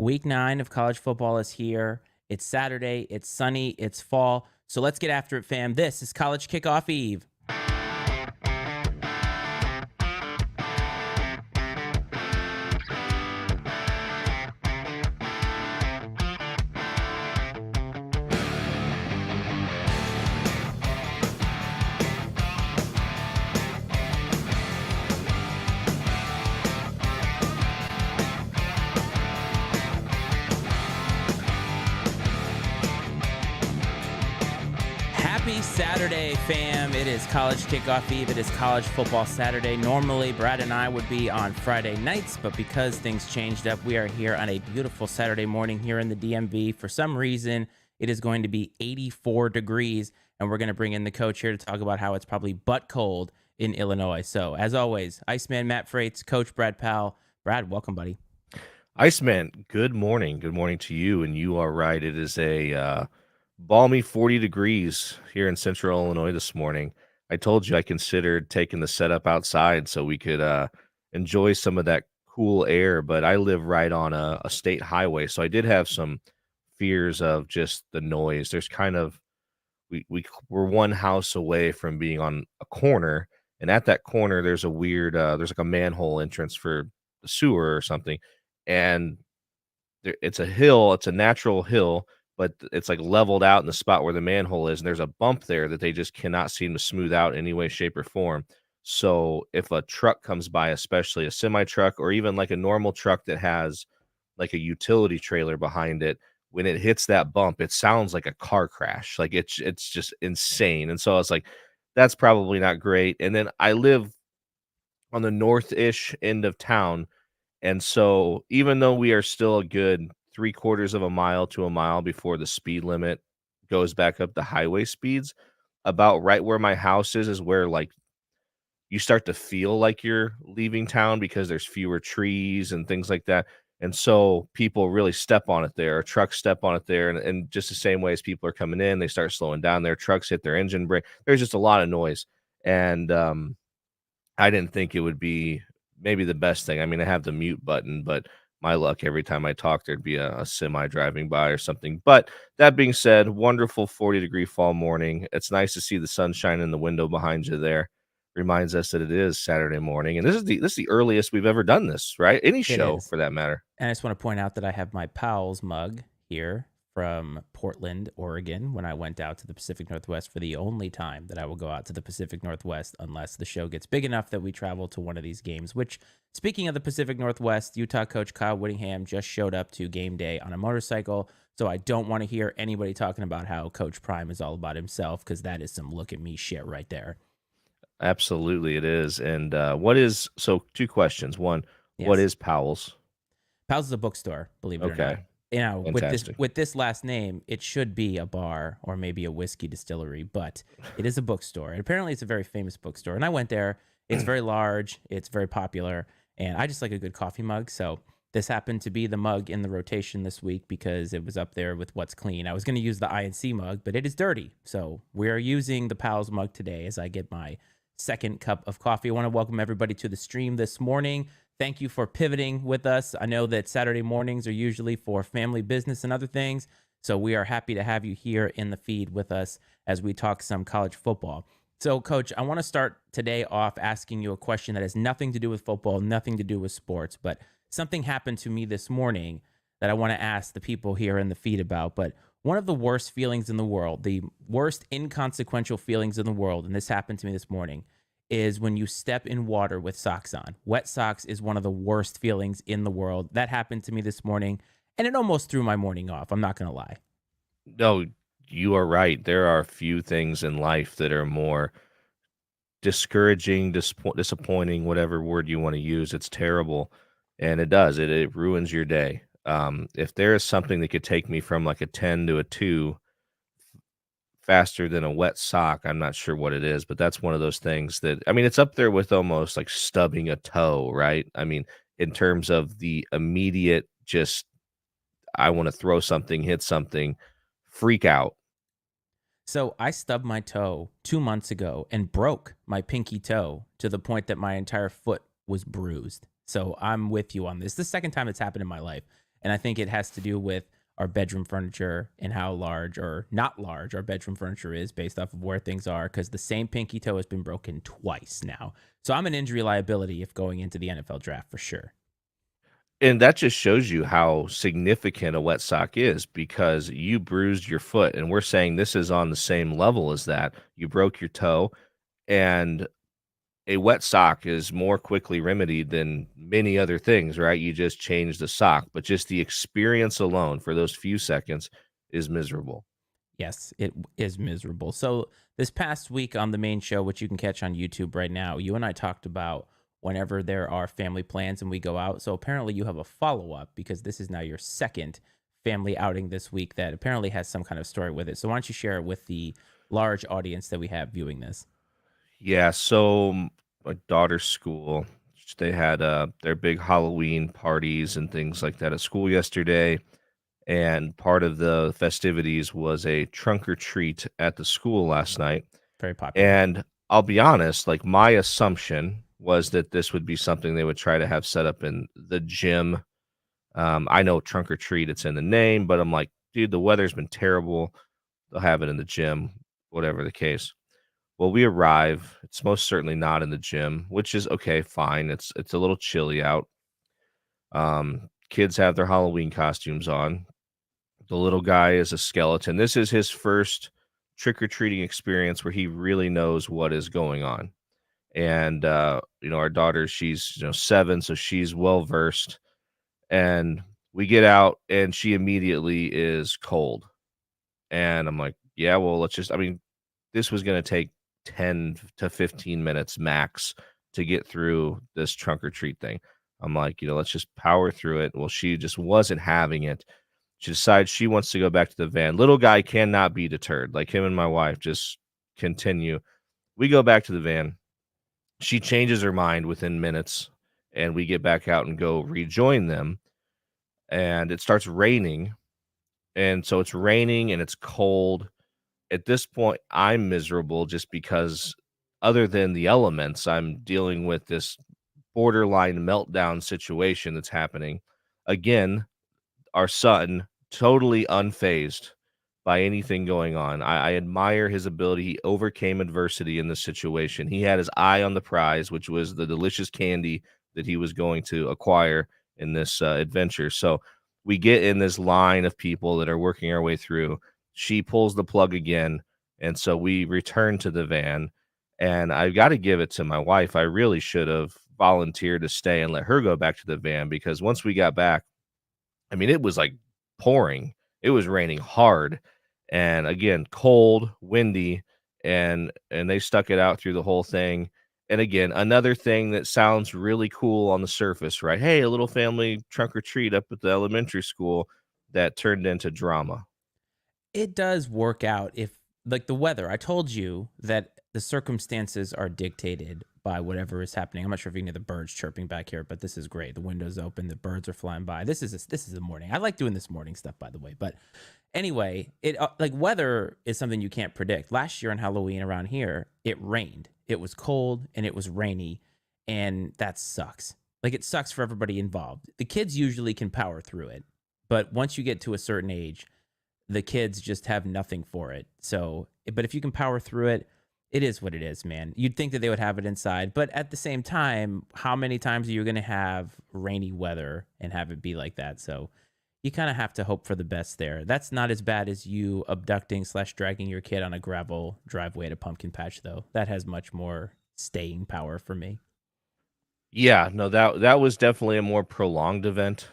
Week 9 of college football is here. It's Saturday, it's sunny, it's fall. So let's get after it, fam. This is College Kickoff Eve. Happy Saturday, fam. It is College Kickoff Eve. It is College Football Saturday. Normally, Brad and I would be on Friday nights, but because things changed up, we are here on a beautiful Saturday morning here in the DMV. For some reason, it is going to be 84 degrees, and we're going to bring in the coach here to talk about how it's probably butt cold in Illinois. So, as always, Iceman Matt Freites, Coach Brad Powell. Brad, welcome, buddy. Iceman, good morning. Good morning to you. And you are right. It is a balmy 40 degrees here in central Illinois this morning. I told you I considered taking the setup outside so we could enjoy some of that cool air, but I live right on a state highway. So I did have some fears of just the noise. There's kind of, we're one house away from being on a corner. And at that corner, there's a weird, there's like a manhole entrance for the sewer or something. And it's a hill, it's a natural hill, but it's like leveled out in the spot where the manhole is. And there's a bump there that they just cannot seem to smooth out in any way, shape, or form. So if a truck comes by, especially a semi truck or even like a normal truck that has like a utility trailer behind it, when it hits that bump, it sounds like a car crash. Like it's just insane. And so I was like, that's probably not great. And then I live on the north-ish end of town. And so even though we are still a good 3/4 of a mile to a mile before the speed limit goes back up to highway speeds, about right where my house is where like you start to feel like you're leaving town because there's fewer trees and things like that. And so people really step on it there, or trucks step on it there. And just the same way as people are coming in, they start slowing down. Their trucks hit their engine brake. There's just a lot of noise. And I didn't think it would be maybe the best thing. I mean, I have the mute button, but my luck, every time I talk, there'd be a semi driving by or something. But that being said, wonderful 40-degree fall morning. It's nice to see the sunshine in the window behind you there. Reminds us that it is Saturday morning. And this is the earliest we've ever done this, right? Any It show is. for that matter. And I just want to point out that I have my Powell's mug here from Portland, Oregon, when I went out to the Pacific Northwest for the only time that I will go out to the Pacific Northwest unless the show gets big enough that we travel to one of these games, which, speaking of the Pacific Northwest, Utah coach Kyle Whittingham just showed up to game day on a motorcycle. So I don't want to hear anybody talking about how Coach Prime is all about himself, because that is some look at me shit right there. Absolutely, it is. And so two questions. One, what Yes. is Powell's? Powell's is a bookstore, believe it or not. Okay, You know, fantastic. with this last name, it should be a bar or maybe a whiskey distillery, but it is a bookstore. And apparently it's a very famous bookstore. And I went there. It's very large, it's very popular, and I just like a good coffee mug. So this happened to be the mug in the rotation this week because it was up there with what's clean. I was going to use the INC mug, but it is dirty. So we are using the Powell's mug today as I get my second cup of coffee. I want to welcome everybody to the stream this morning. Thank you for pivoting with us. I know that Saturday mornings are usually for family business and other things, so we are happy to have you here in the feed with us as we talk some college football. So, Coach, I want to start today off asking you a question that has nothing to do with football, nothing to do with sports, but something happened to me this morning that I want to ask the people here in the feed about. But one of the worst feelings in the world, the worst inconsequential feelings in the world, and this happened to me this morning, is when you step in water with socks on. Wet socks is one of the worst feelings in the world. That happened to me this morning, and it almost threw my morning off. I'm not going to lie. No, you are right. There are few things in life that are more discouraging, disappointing, whatever word you want to use. It's terrible, and it does. It ruins your day. If there is something that could take me from like a 10 to a 2 faster than a wet sock, I'm not sure what it is, but that's one of those things that, I mean, it's up there with almost like stubbing a toe, right? I mean, in terms of the immediate, just, I want to throw something, hit something, freak out. So I stubbed my toe 2 months ago and broke my pinky toe to the point that my entire foot was bruised. So I'm with you on this. The second time it's happened in my life. And I think it has to do with our bedroom furniture and how large or not large our bedroom furniture is based off of where things are, because the same pinky toe has been broken twice now. So I'm an injury liability if going into the NFL draft for sure. And that just shows you how significant a wet sock is because you bruised your foot, and we're saying this is on the same level as that. You broke your toe, and a wet sock is more quickly remedied than many other things, right? You just change the sock, but just the experience alone for those few seconds is miserable. Yes, it is miserable. So this past week on the main show, which you can catch on YouTube right now, you and I talked about whenever there are family plans and we go out. So apparently you have a follow up because this is now your second family outing this week that apparently has some kind of story with it. So why don't you share it with the large audience that we have viewing this? Yeah, so my daughter's school, they had their big Halloween parties and things like that at school yesterday. And part of the festivities was a trunk or treat at the school last night. Very popular. And I'll be honest, like my assumption was that this would be something they would try to have set up in the gym. I know trunk or treat, it's in the name, but I'm like, dude, the weather's been terrible. They'll have it in the gym, whatever the case. Well, we arrive. It's most certainly not in the gym, which is okay, fine. It's a little chilly out. Kids have their Halloween costumes on. The little guy is a skeleton. This is his first trick-or-treating experience where he really knows what is going on. And, our daughter, she's, 7, so she's well-versed. And we get out, and she immediately is cold. And I'm like, "Yeah, well, let's just" I mean, this was gonna take 10 to 15 minutes max to get through this trunk or treat thing. I'm like, "Let's just power through it." Well, she just wasn't having it. She decides she wants to go back to the van. Little guy cannot be deterred. Like him and my wife just continue. We go back to the van. She changes her mind within minutes, and we get back out and go rejoin them. And it starts raining. And so it's raining and it's cold. At this point, I'm miserable just because, other than the elements, I'm dealing with this borderline meltdown situation that's happening. Again, our son, totally unfazed by anything going on. I admire his ability. He overcame adversity in this situation. He had his eye on the prize, which was the delicious candy that he was going to acquire in this adventure. So we get in this line of people that are working our way through. She pulls the plug again. And so we return to the van. And I've got to give it to my wife. I really should have volunteered to stay and let her go back to the van, because once we got back, I mean, it was like pouring. It was raining hard, and again, cold, windy, and they stuck it out through the whole thing. And again, another thing that sounds really cool on the surface, right? Hey, a little family trunk or treat up at the elementary school, that turned into drama. It does work out if, like, the weather. I told you that the circumstances are dictated by whatever is happening. I'm not sure if you can hear the birds chirping back here, but this is great. The window's open, the birds are flying by. This is a morning. I like doing this morning stuff, by the way. But anyway, it like weather is something you can't predict. Last year on Halloween around here, it rained. It was cold and it was rainy, and that sucks. Like, it sucks for everybody involved. The kids usually can power through it, but once you get to a certain age, the kids just have nothing for it. So, but if you can power through it, it is what it is, man. You'd think that they would have it inside, but at the same time, how many times are you going to have rainy weather and have it be like that? So, you kind of have to hope for the best there. That's not as bad as you abducting slash dragging your kid on a gravel driveway at a pumpkin patch, though. That has much more staying power for me. Yeah, no, that was definitely a more prolonged event,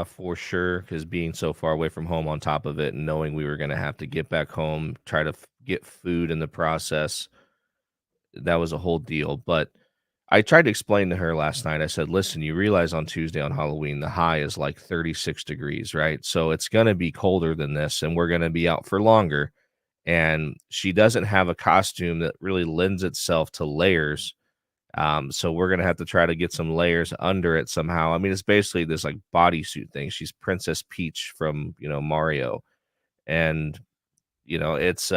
for sure. Because being so far away from home on top of it, and knowing we were going to have to get back home, try to get food in the process, that was a whole deal. But I tried to explain to her last night. I said, "Listen, you realize on Tuesday on Halloween, the high is like 36 degrees, right? So it's going to be colder than this, and we're going to be out for longer." And she doesn't have a costume that really lends itself to layers. So we're going to have to try to get some layers under it somehow. I mean, it's basically this like bodysuit thing. She's Princess Peach from, Mario. And, it's,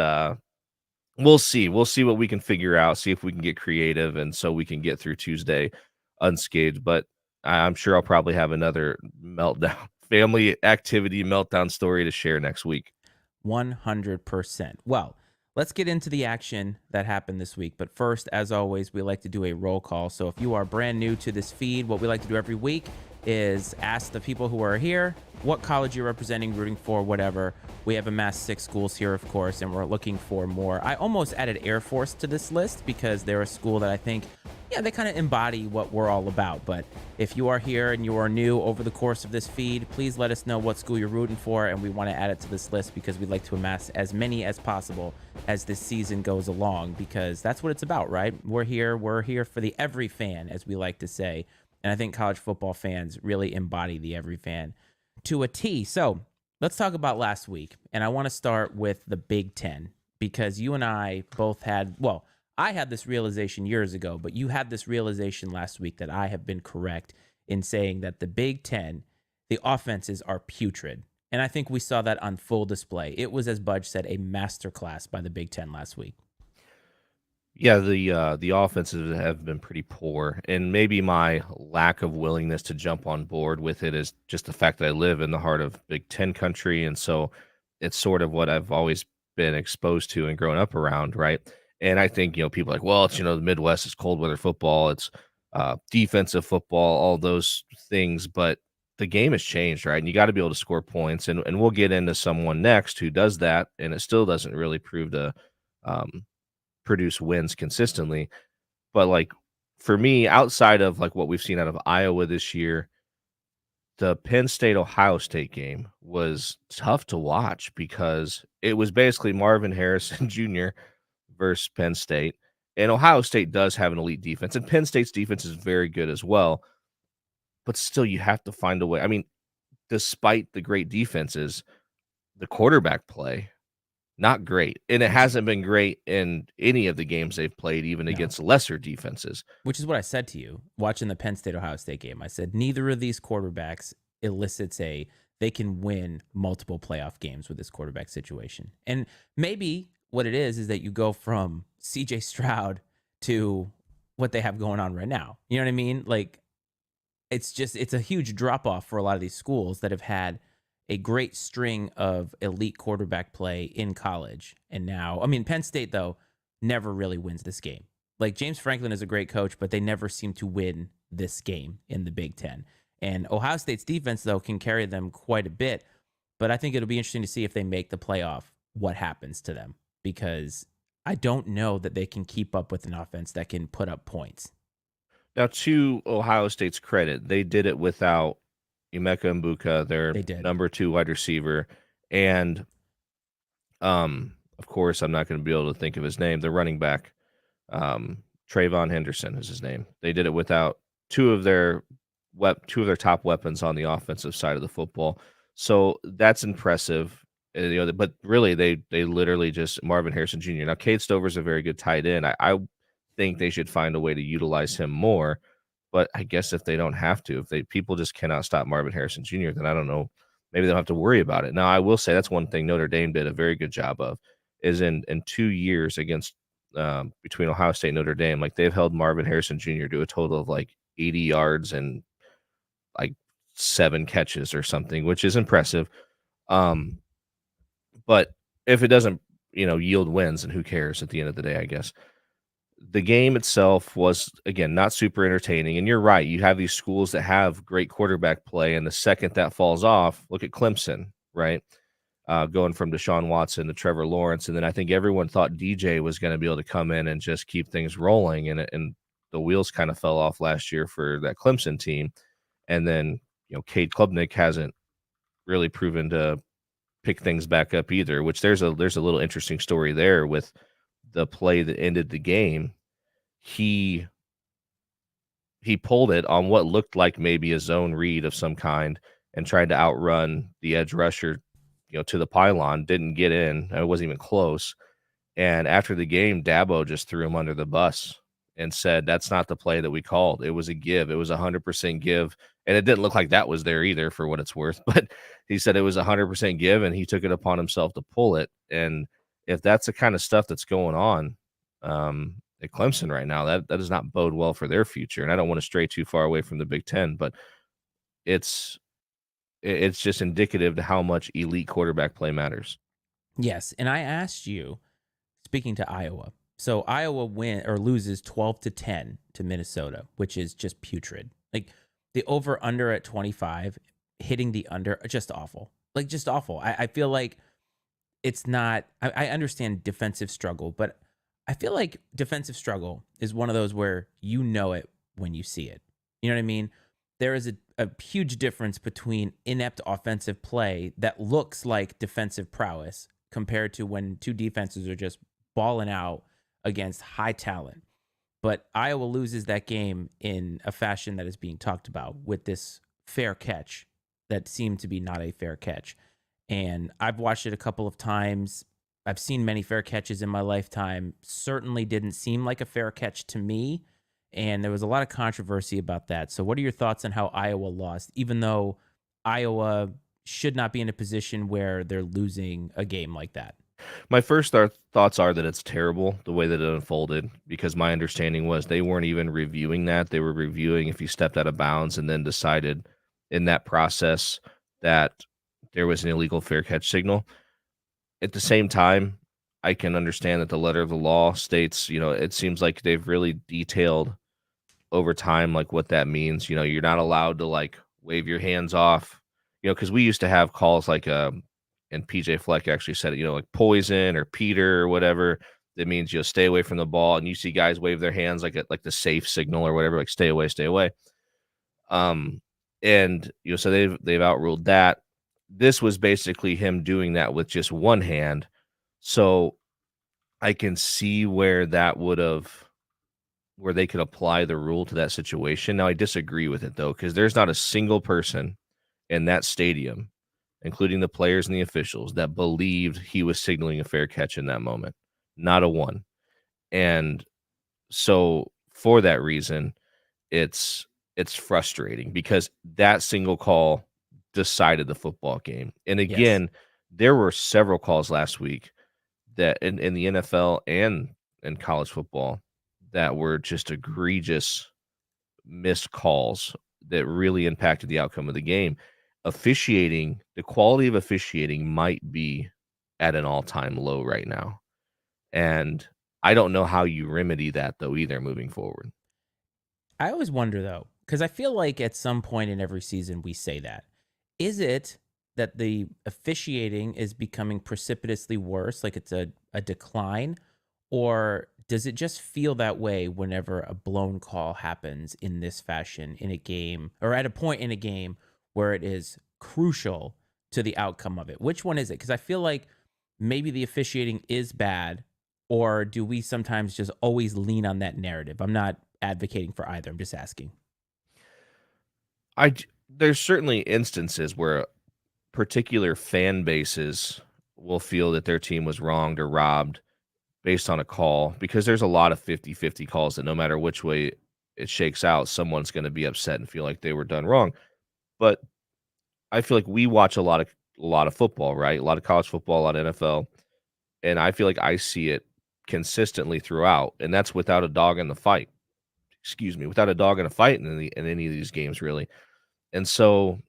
we'll see. We'll see what we can figure out, see if we can get creative, and so we can get through Tuesday unscathed. But I'm sure I'll probably have another meltdown family activity meltdown story to share next week. 100%. Well, let's get into the action that happened this week. But first, as always, we like to do a roll call. So if you are brand new to this feed, what we like to do every week is ask the people who are here what college you're representing, rooting for, whatever. We have amassed 6 schools here, of course, and we're looking for more. I almost added Air Force to this list because they're a school that I think, yeah, they kind of embody what we're all about. But if you are here and you are new over the course of this feed, please let us know what school you're rooting for, and we want to add it to this list because we'd like to amass as many as possible as this season goes along, because that's what it's about, right? We're here for the every fan, as we like to say. And I think college football fans really embody the every fan to a T. So let's talk about last week. And I want to start with the Big Ten, because you and I both had, well, I had this realization years ago, but you had this realization last week that I have been correct in saying that the Big Ten, the offenses are putrid. And I think we saw that on full display. It was, as Budge said, a masterclass by the Big Ten last week. Yeah, the offenses have been pretty poor, and maybe my lack of willingness to jump on board with it is just the fact that I live in the heart of Big Ten country, and so it's sort of what I've always been exposed to and grown up around, right? And I think people are like, well, it's the Midwest is cold weather football, it's defensive football, all those things, but the game has changed, right? And you got to be able to score points, and we'll get into someone next who does that, and it still doesn't really prove to um, produce wins consistently. But like for me, outside of like what we've seen out of Iowa this year, the Penn State Ohio State game was tough to watch because it was basically Marvin Harrison Jr. versus Penn State. And Ohio State does have an elite defense, and Penn State's defense is very good as well. But still, you have to find a way. I mean, despite the great defenses, the quarterback play not great, and it Which is hasn't been great in any of the games they've played, even no. against lesser defenses. Which is what I said to you watching the Penn State Ohio State game. I said neither of these quarterbacks elicits they can win multiple playoff games with this quarterback situation. And maybe what it is that you go from CJ Stroud to what they have going on right now. You know what I mean? Like it's a huge drop off for a lot of these schools that have had a great string of elite quarterback play in college. And now, I mean, Penn State, though, never really wins this game. Like, James Franklin is a great coach, but they never seem to win this game in the Big Ten. And Ohio State's defense, though, can carry them quite a bit. But I think it'll be interesting to see if they make the playoff, what happens to them. Because I don't know that they can keep up with an offense that can put up points. Now, to Ohio State's credit, they did it without Emeka Mbuka, their They did. number 2 wide receiver, and of course, I'm not going to be able to think of his name. The running back, Trayvon Henderson is his name. They did it without two of their top weapons on the offensive side of the football. So that's impressive. But really, they literally just Marvin Harrison Jr. Now, Cade Stover's a very good tight end. I think they should find a way to utilize him more. But I guess if they don't have to, if people just cannot stop Marvin Harrison Jr., then I don't know. Maybe they don't have to worry about it. Now, I will say that's one thing Notre Dame did a very good job of, is in 2 years against between Ohio State and Notre Dame, like they've held Marvin Harrison Jr. to a total of like 80 yards and like 7 catches or something, which is impressive. But if it doesn't, yield wins, and who cares at the end of the day, I guess. The game itself was, again, not super entertaining. And you're right. You have these schools that have great quarterback play, and the second that falls off, look at Clemson, right? Going from Deshaun Watson to Trevor Lawrence. And then I think everyone thought DJ was going to be able to come in and just keep things rolling. And the wheels kind of fell off last year for that Clemson team. And then, Cade Klubnik hasn't really proven to pick things back up either, which there's a little interesting story there with the play that ended the game. He pulled it on what looked like maybe a zone read of some kind and tried to outrun the edge rusher, to the pylon, didn't get in. It wasn't even close. And after the game, Dabo just threw him under the bus and said, that's not the play that we called. It was a give. It was 100% give. And it didn't look like that was there either, for what it's worth. But he said it was 100% give, and he took it upon himself to pull it. And if that's the kind of stuff that's going on at Clemson right now, that does not bode well for their future. And I don't want to stray too far away from the Big Ten, but it's it's just indicative to how much elite quarterback play matters. Yes, and I asked you, speaking to Iowa. So Iowa win or loses 12-10 to Minnesota, which is just putrid. Like the over under at 25, hitting the under, just awful. Like just awful. I feel like it's not, I understand defensive struggle, but I feel like defensive struggle is one of those where you know it when you see it. You know what I mean? There is a huge difference between inept offensive play that looks like defensive prowess compared to when two defenses are just balling out against high talent. But Iowa loses that game in a fashion that is being talked about with this fair catch that seemed to be not a fair catch. And I've watched it a couple of times. I've seen many fair catches in my lifetime. Certainly didn't seem like a fair catch to me. And there was a lot of controversy about that. So, what are your thoughts on how Iowa lost, even though Iowa should not be in a position where they're losing a game like that? My first thoughts are that it's terrible the way that it unfolded because my understanding was they weren't even reviewing that. They were reviewing if you stepped out of bounds and then decided in that process that there was an illegal fair catch signal. At the same time, I can understand that the letter of the law states, it seems like they've really detailed over time, like what that means. You're not allowed to like wave your hands off, because we used to have calls like, and PJ Fleck actually said it, like poison or Peter or whatever. That means you'll stay away from the ball, and you see guys wave their hands like the safe signal or whatever, like stay away, stay away. Um, and so they've outruled that. This was basically him doing that with just one hand. So I can see where they could apply the rule to that situation. Now I disagree with it though, because there's not a single person in that stadium, including the players and the officials, that believed he was signaling a fair catch in that moment. Not a one. And so for that reason, it's frustrating because that single call decided the football game. And Yes. again, there were several calls last week that in the NFL and in college football that were just egregious missed calls that really impacted the outcome of the game. Officiating, the quality of officiating might be at an all-time low right now. And I don't know how you remedy that though either moving forward. I always wonder though, because I feel like at some point in every season we say that. Is it that the officiating is becoming precipitously worse, like it's a decline? Or does it just feel that way whenever a blown call happens in this fashion in a game or at a point in a game where it is crucial to the outcome of it? Which one is it? Because I feel like maybe the officiating is bad, or do we sometimes just always lean on that narrative? I'm not advocating for either. I'm just asking. There's certainly instances where particular fan bases will feel that their team was wronged or robbed based on a call because there's a lot of 50-50 calls that no matter which way it shakes out, someone's going to be upset and feel like they were done wrong. But I feel like we watch a lot of football, right? A lot of college football, a lot of NFL, and I feel like I see it consistently throughout, and that's without a dog in the fight. Excuse me, without a dog in a fight in any of these games, really. And so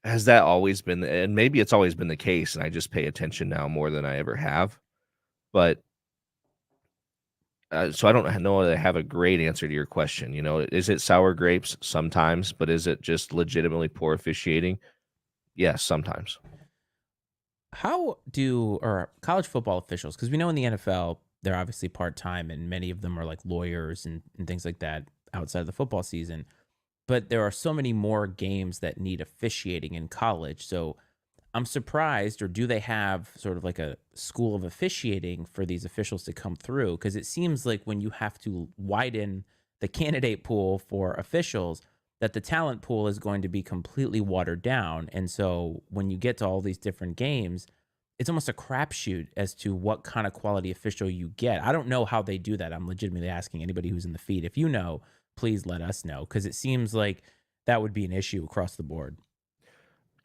has that always been, and maybe it's always been the case, and I just pay attention now more than I ever have. But so I don't know that I have a great answer to your question. Is it sour grapes? Sometimes, but is it just legitimately poor officiating? Yes, sometimes. How do or college football officials, because we know in the NFL, they're obviously part time and many of them are like lawyers and things like that outside of the football season. But there are so many more games that need officiating in college. So I'm surprised, or do they have sort of like a school of officiating for these officials to come through? Because it seems like when you have to widen the candidate pool for officials, that the talent pool is going to be completely watered down. And so when you get to all these different games, it's almost a crapshoot as to what kind of quality official you get. I don't know how they do that. I'm legitimately asking anybody who's in the feed. If you know, please let us know because it seems like that would be an issue across the board.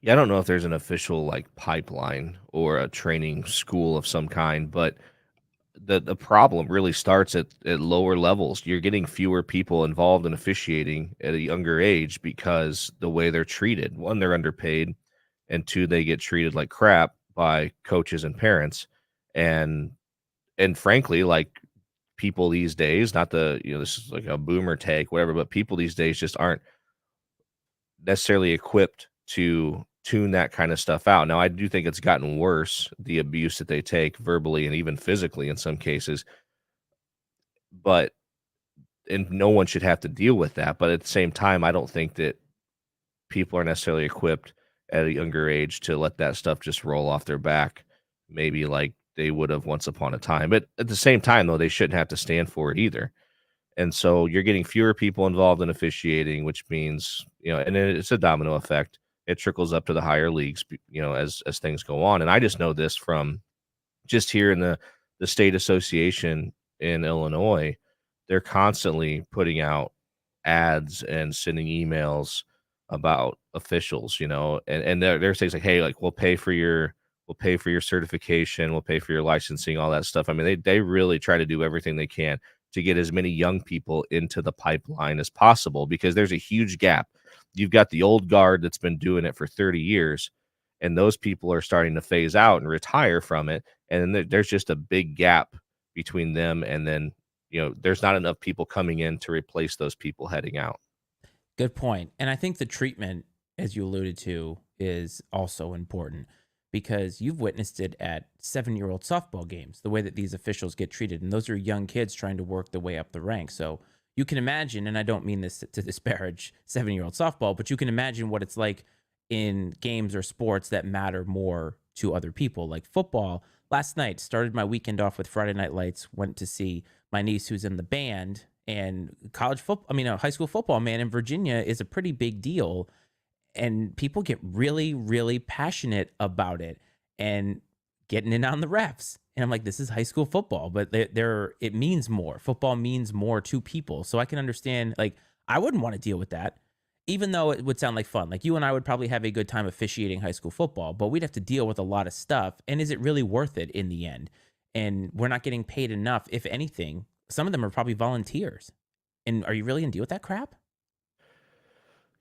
Yeah, I don't know if there's an official like pipeline or a training school of some kind, but the problem really starts at lower levels. You're getting fewer people involved in officiating at a younger age because the way they're treated. One, they're underpaid, and two, they get treated like crap by coaches and parents. And frankly, like people these days, not the this is like a boomer take, whatever, but people these days just aren't necessarily equipped to tune that kind of stuff out. Now, I do think it's gotten worse, the abuse that they take verbally and even physically in some cases, but and no one should have to deal with that. But at the same time, I don't think that people are necessarily equipped at a younger age to let that stuff just roll off their back, maybe like they would have once upon a time. But at the same time, though, they shouldn't have to stand for it either. And so you're getting fewer people involved in officiating, which means, and it's a domino effect. It trickles up to the higher leagues, as things go on. And I just know this from just here in the state association in Illinois. They're constantly putting out ads and sending emails about officials, and there's things like, hey, like we'll pay for your certification, we'll pay for your licensing, all that stuff. I mean, they really try to do everything they can to get as many young people into the pipeline as possible because there's a huge gap. You've got the old guard that's been doing it for 30 years, and those people are starting to phase out and retire from it. And then there's just a big gap between them. And then, there's not enough people coming in to replace those people heading out. Good point. And I think the treatment, as you alluded to, is also important because you've witnessed it at 7-year-old softball games, the way that these officials get treated. And those are young kids trying to work their way up the ranks. So you can imagine, and I don't mean this to disparage 7-year-old softball, but you can imagine what it's like in games or sports that matter more to other people, like football. Last night, started my weekend off with Friday Night Lights, went to see my niece who's in the band, and high school football, man, in Virginia is a pretty big deal. And people get really, really passionate about it and getting in on the refs. And I'm like, this is high school football, but it means more. Football means more to people. So I can understand, like, I wouldn't want to deal with that, even though it would sound like fun. Like you and I would probably have a good time officiating high school football, but we'd have to deal with a lot of stuff. And is it really worth it in the end? And we're not getting paid enough. If anything, some of them are probably volunteers. And are you really going to deal with that crap?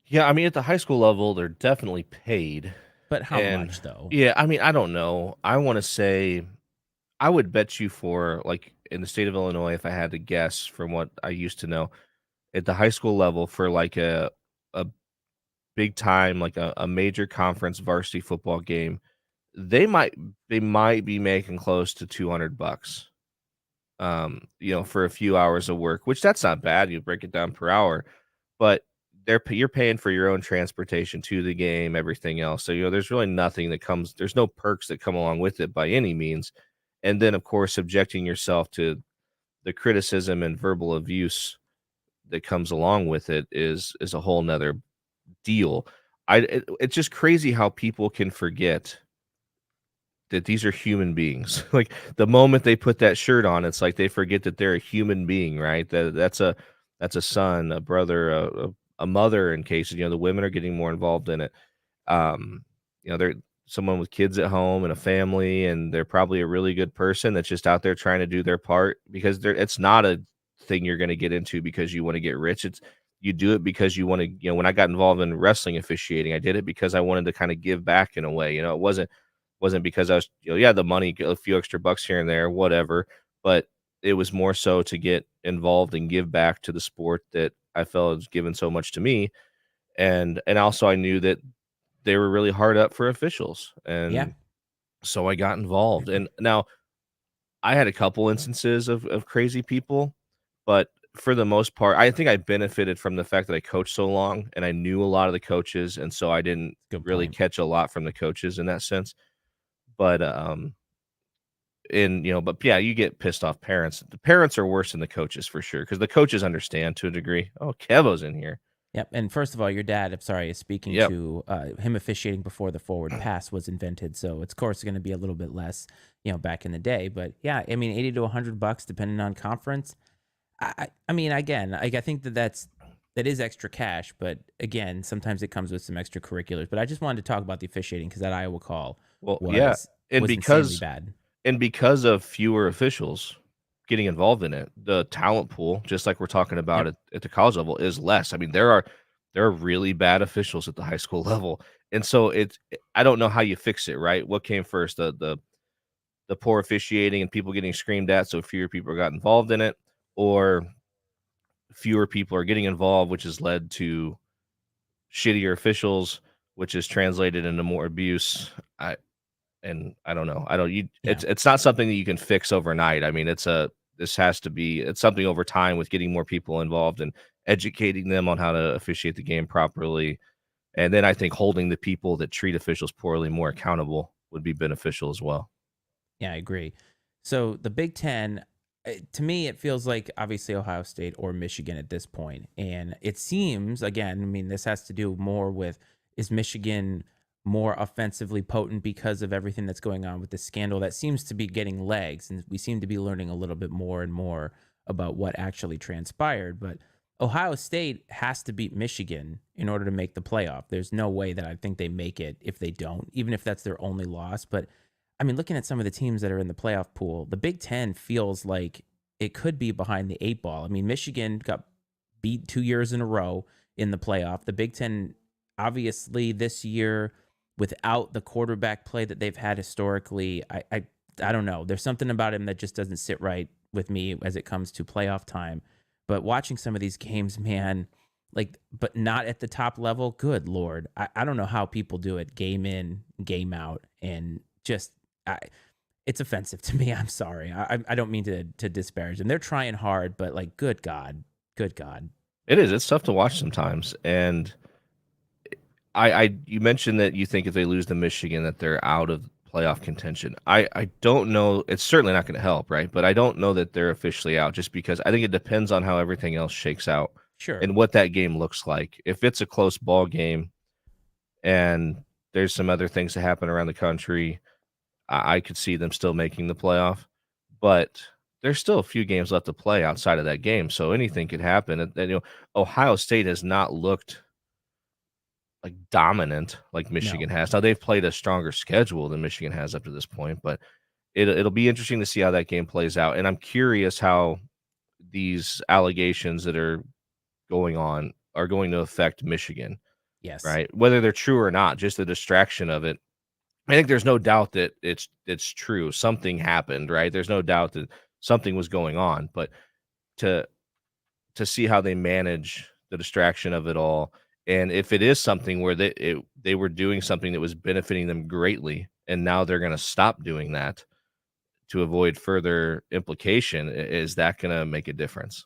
Yeah, I mean, at the high school level, they're definitely paid. But how And much though? yeah, I mean, I don't know. I want to say I would bet you for like in the state of Illinois, if I had to guess from what I used to know, at the high school level for like a big time, like a major conference varsity football game, they might they might be making close to $200, for a few hours of work, which that's not bad. You break it down per hour, but you're paying for your own transportation to the game, everything else. So, there's really nothing that comes, there's no perks that come along with it by any means. And then, of course, subjecting yourself to the criticism and verbal abuse that comes along with it is a whole nother deal. It's just crazy how people can forget that these are human beings. Like the moment they put that shirt on, it's like they forget that they're a human being, right? That's a son, a brother, a mother. In cases, the women are getting more involved in it. They're someone with kids at home and a family, and they're probably a really good person that's just out there trying to do their part because it's not a thing you're going to get into because you want to get rich. It's you do it because you want to. When I got involved in wrestling officiating, I did it because I wanted to kind of give back in a way. It wasn't because I was, yeah, the money, a few extra bucks here and there, whatever. But it was more so to get involved and give back to the sport that I felt was given so much to me. And also I knew that they were really hard up for officials. Yeah. And so I got involved. And now I had a couple instances of crazy people, but for the most part, I think I benefited from the fact that I coached so long and I knew a lot of the coaches. And so I didn't Good really point. catch a lot from the coaches in that sense. But but yeah, you get pissed off parents. The parents are worse than the coaches for sure because the coaches understand to a degree. Oh, Kevo's in here. Yep. And first of all, your dad, I'm sorry, is speaking Yep. to him officiating before the forward pass was invented. So it's, of course, going to be a little bit less, back in the day. But yeah, I mean, 80 to $100 depending on conference. I mean, again, I think that is extra cash. But again, sometimes it comes with some extracurriculars. But I just wanted to talk about the officiating because that Iowa call Well, yeah, was and was insanely because bad. and because of fewer officials, getting involved in it. The talent pool, just like we're talking about Yep. at the college level, is less. I mean, there are really bad officials at the high school level, and so I don't know how you fix it, right? What came first, the poor officiating and people getting screamed at, so fewer people got involved in it, or fewer people are getting involved, which has led to shittier officials, which is translated into more abuse. I don't know. I don't you Yeah. it's not something that you can fix overnight. I mean, this has to be it's something over time with getting more people involved and educating them on how to officiate the game properly. And then I think holding the people that treat officials poorly more accountable would be beneficial as well. Yeah, I agree. So the Big Ten, to me, it feels like obviously Ohio State or Michigan at this point. And it seems, again, I mean, this has to do more with, is Michigan more offensively potent because of everything that's going on with the scandal that seems to be getting legs? And we seem to be learning a little bit more and more about what actually transpired. But Ohio State has to beat Michigan in order to make the playoff. There's no way that I think they make it if they don't, even if that's their only loss. But I mean, looking at some of the teams that are in the playoff pool, the Big Ten feels like it could be behind the eight ball. I mean, Michigan got beat 2 years in a row in the playoff. The Big Ten, obviously, this year, without the quarterback play that they've had historically, I don't know. There's something about him that just doesn't sit right with me as it comes to playoff time. But watching some of these games, man, like, but not at the top level. Good Lord. I don't know how people do it game in, game out, and just I, it's offensive to me. I'm sorry. I don't mean to disparage them. They're trying hard, but like, good God, good God. It is. It's tough to watch sometimes. And I you mentioned that you think if they lose to Michigan that they're out of playoff contention. I don't know. It's certainly not going to help, right? But I don't know that they're officially out just because I think it depends on how everything else shakes out Sure. and what that game looks like. If it's a close ball game and there's some other things that happen around the country, I could see them still making the playoff. But there's still a few games left to play outside of that game, so anything could happen. Ohio State has not looked like dominant like Michigan No. has. Now they've played a stronger schedule than Michigan has up to this point, but it'll be interesting to see how that game plays out. And I'm curious how these allegations that are going on are going to affect Michigan, Yes. right? Whether they're true or not, just the distraction of it. I think there's no doubt that it's true. Something happened, right? There's no doubt that something was going on, but to see how they manage the distraction of it all, and if it is something where they were doing something that was benefiting them greatly, and now they're gonna stop doing that to avoid further implication, is that gonna make a difference?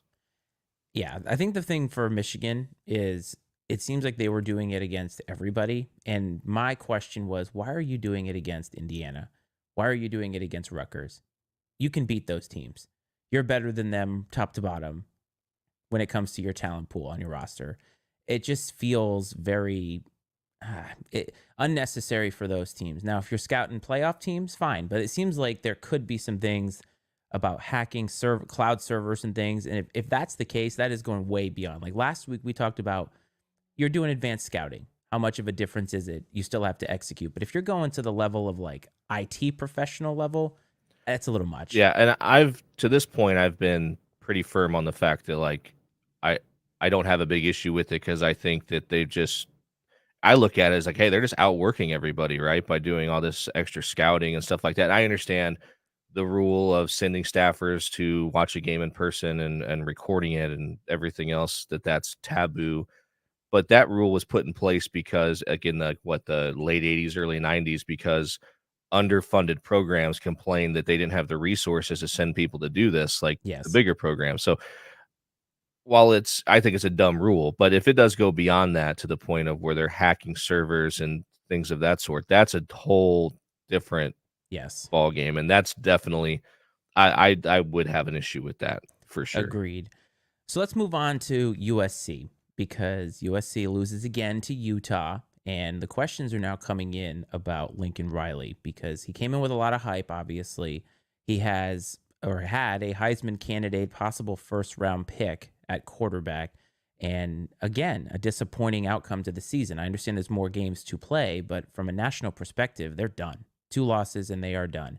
Yeah, I think the thing for Michigan is it seems like they were doing it against everybody. And my question was, why are you doing it against Indiana? Why are you doing it against Rutgers? You can beat those teams. You're better than them top to bottom when it comes to your talent pool on your roster. It just feels very unnecessary for those teams. Now, if you're scouting playoff teams, fine, but it seems like there could be some things about hacking cloud servers and things. And if that's the case, that is going way beyond. Like last week, we talked about you're doing advanced scouting. How much of a difference is it? You still have to execute. But if you're going to the level of like IT professional level, that's a little much. Yeah, and I've to this point, I've been pretty firm on the fact that, like, I I don't have a big issue with it because I think that they've just I look at it as like, hey, they're just outworking everybody, right? By doing all this extra scouting and stuff like that. I understand the rule of sending staffers to watch a game in person and recording it and everything else that's taboo. But that rule was put in place because again, the late 80s, early 90s, because underfunded programs complained that they didn't have the resources to send people to do this, like the Yes. bigger programs. So while I think it's a dumb rule, but if it does go beyond that to the point of where they're hacking servers and things of that sort, that's a whole different Yes. ball game, and that's definitely I would have an issue with that for sure. Agreed. So let's move on to USC because USC loses again to Utah. And the questions are now coming in about Lincoln Riley because he came in with a lot of hype, obviously. He has or had a Heisman candidate, possible first round pick at quarterback. And again, a disappointing outcome to the season. I understand there's more games to play, but from a national perspective, they're done. 2 losses and they are done.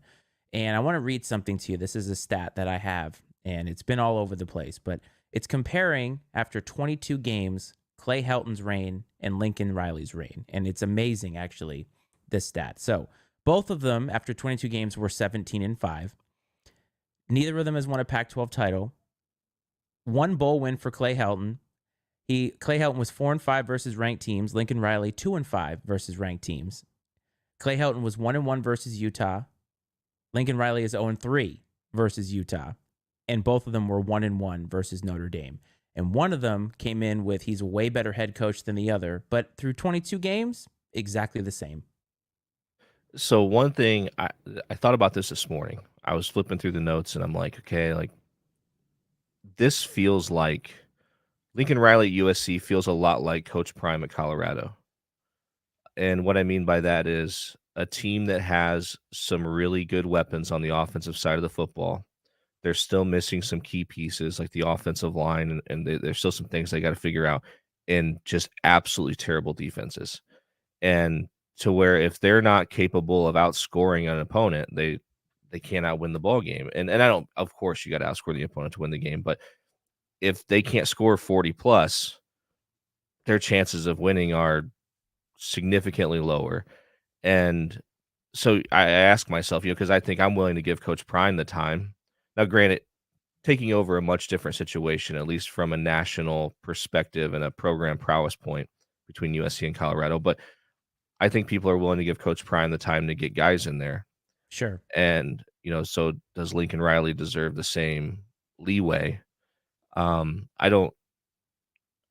And I want to read something to you. This is a stat that I have. and it's been all over the place. But it's comparing after 22 games Clay Helton's reign and Lincoln Riley's reign, and it's amazing actually this stat. So both of them after 22 games were 17-5. Neither of them has won a Pac-12 title. One bowl win for Clay Helton. Clay Helton was 4-5 versus ranked teams. Lincoln Riley 2-5 versus ranked teams. Clay Helton was 1-1 versus Utah. Lincoln Riley is 0-3 versus Utah. And both of them were 1-1 versus Notre Dame. And one of them came in with he's a way better head coach than the other, but through 22 games, exactly the same. So one thing I thought about this morning. I was flipping through the notes and I'm like, okay, like this feels like Lincoln Riley at USC feels a lot like Coach Prime at Colorado. And what I mean by that is a team that has some really good weapons on the offensive side of the football. They're still missing some key pieces like the offensive line, and there's still some things they got to figure out, and just absolutely terrible defenses. And to where if they're not capable of outscoring an opponent, they cannot win the ball game. And I don't, of course, you got to outscore the opponent to win the game, but if they can't score 40 plus, their chances of winning are significantly lower. And so I ask myself, because I think I'm willing to give Coach Prime the time. Now, granted, taking over a much different situation, at least from a national perspective and a program prowess point between USC and Colorado. But I think people are willing to give Coach Prime the time to get guys in there. Sure. And, so does Lincoln Riley deserve the same leeway? I don't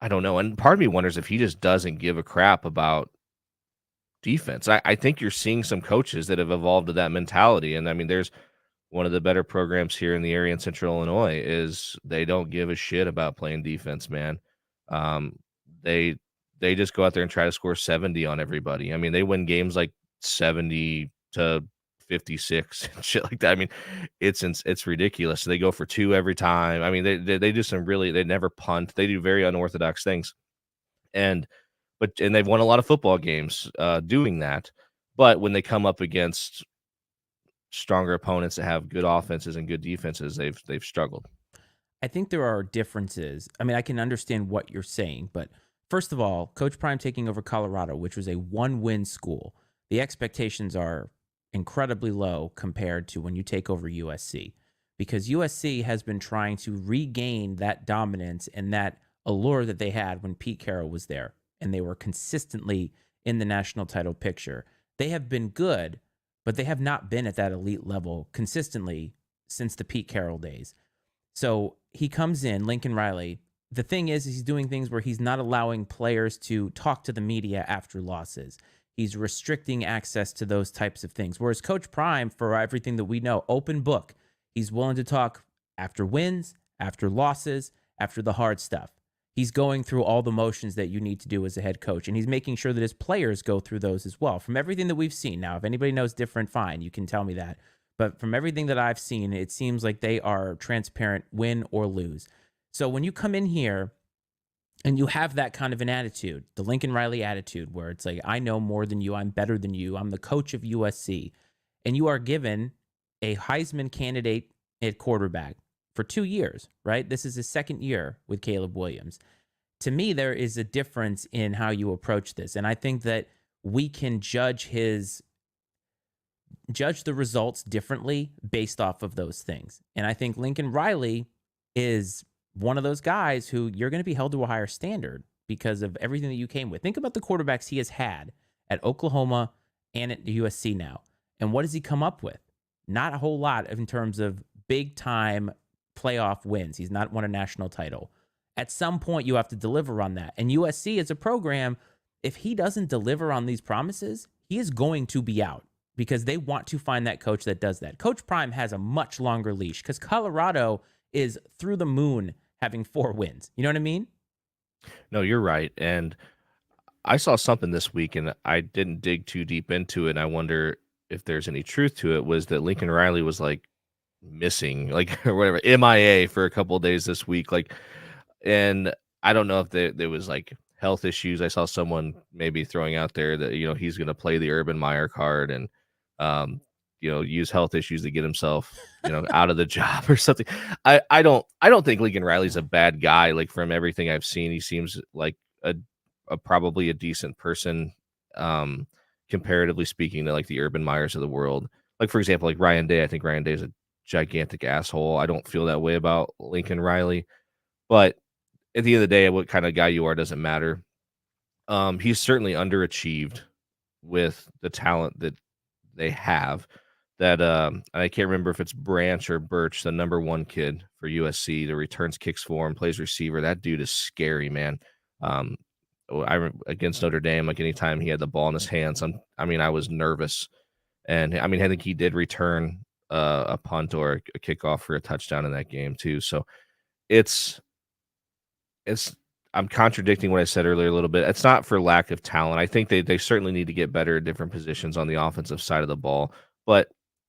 know. And part of me wonders if he just doesn't give a crap about defense. I think you're seeing some coaches that have evolved to that mentality. And I mean, there's one of the better programs here in the area in Central Illinois is they don't give a shit about playing defense, man. Um, they they just go out there and try to score 70 on everybody. I mean, they win games like 70-56 and shit like that. I mean, it's ridiculous. They go for two every time. I mean, they do some really they never punt. They do very unorthodox things. And and they've won a lot of football games doing that. But when they come up against stronger opponents that have good offenses and good defenses, they've struggled. I think there are differences. I mean, I can understand what you're saying, but first of all, Coach Prime taking over Colorado, which was a one-win school, the expectations are incredibly low compared to when you take over USC, because USC has been trying to regain that dominance and that allure that they had when Pete Carroll was there, and they were consistently in the national title picture. They have been good, but they have not been at that elite level consistently since the Pete Carroll days. So he comes in, Lincoln Riley. The thing is he's doing things where he's not allowing players to talk to the media after losses. He's restricting access to those types of things. Whereas Coach Prime, for everything that we know, open book. He's willing to talk after wins, after losses, after the hard stuff. He's going through all the motions that you need to do as a head coach, and he's making sure that his players go through those as well. From everything that we've seen, now, if anybody knows different, fine, you can tell me that. But from everything that I've seen, it seems like they are transparent, win or lose. So when you come in here and you have that kind of an attitude, the Lincoln Riley attitude, where it's like, I know more than you, I'm better than you, I'm the coach of USC, and you are given a Heisman candidate at quarterback for 2 years, right? This is his second year with Caleb Williams. To me, there is a difference in how you approach this. And I think that we can judge the results differently based off of those things. And I think Lincoln Riley is one of those guys who you're going to be held to a higher standard because of everything that you came with. Think about the quarterbacks he has had at Oklahoma and at USC now. And what does he come up with? Not a whole lot in terms of big time playoff wins. He's not won a national title. At some point, you have to deliver on that. And USC as a program, if he doesn't deliver on these promises, he is going to be out because they want to find that coach that does that. Coach Prime has a much longer leash because Colorado is through the moon having 4 wins. You know what I mean? No, you're right. And I saw something this week, and I didn't dig too deep into it. And I wonder if there's any truth to it. Was that Lincoln Riley was like missing, like or whatever, MIA for a couple of days this week, like, and I don't know if there was like health issues. I saw someone maybe throwing out there that he's going to play the Urban Meyer card, and um, use health issues to get himself, out of the job or something. I don't think Lincoln Riley's a bad guy. Like from everything I've seen, he seems like a probably a decent person, um, comparatively speaking to like the Urban Meyers of the world. Like for example, like Ryan Day. I think Ryan Day is a gigantic asshole. I don't feel that way about Lincoln Riley, but at the end of the day, what kind of guy you are doesn't matter. He's certainly underachieved with the talent that they have. That and I can't remember if it's Branch or Birch, the number one kid for USC, the returns kicks for him, plays receiver. That dude is scary, man. Um, against Notre Dame, like anytime he had the ball in his hands, I was nervous, and I think he did return a punt or a kickoff for a touchdown in that game too. So it's it's I'm contradicting what I said earlier a little bit. It's not for lack of talent. I think they certainly need to get better at different positions on the offensive side of the ball, but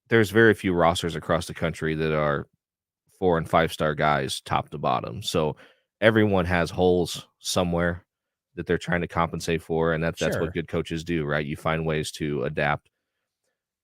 there's very few rosters across the country that are 4 and 5-star guys top to bottom. So everyone has holes somewhere that they're trying to compensate for, and that's what Sure. good coaches do, right? You find ways to adapt.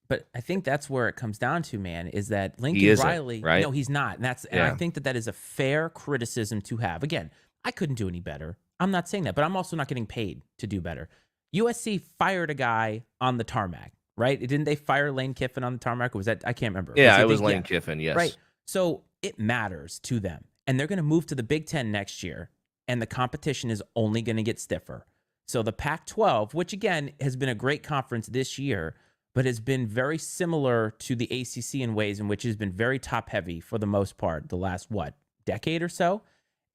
But I think that's where it comes down to, man, is that He Lincoln isn't, Riley, right? no, he's not. And I Yeah. think that is a fair criticism to have. Again, I couldn't do any better. I'm not saying that, but I'm also not getting paid to do better. USC fired a guy on the tarmac, right? Didn't they fire Lane Kiffin on the tarmac? Or was that, I can't remember. Yeah, it a was big, Lane Kiffin, right. yes. So it matters to them. And they're going to move to the Big Ten next year. And the competition is only going to get stiffer. So the Pac 12, which again has been a great conference this year, but has been very similar to the ACC in ways in which it has been very top heavy for the most part the last, decade or so.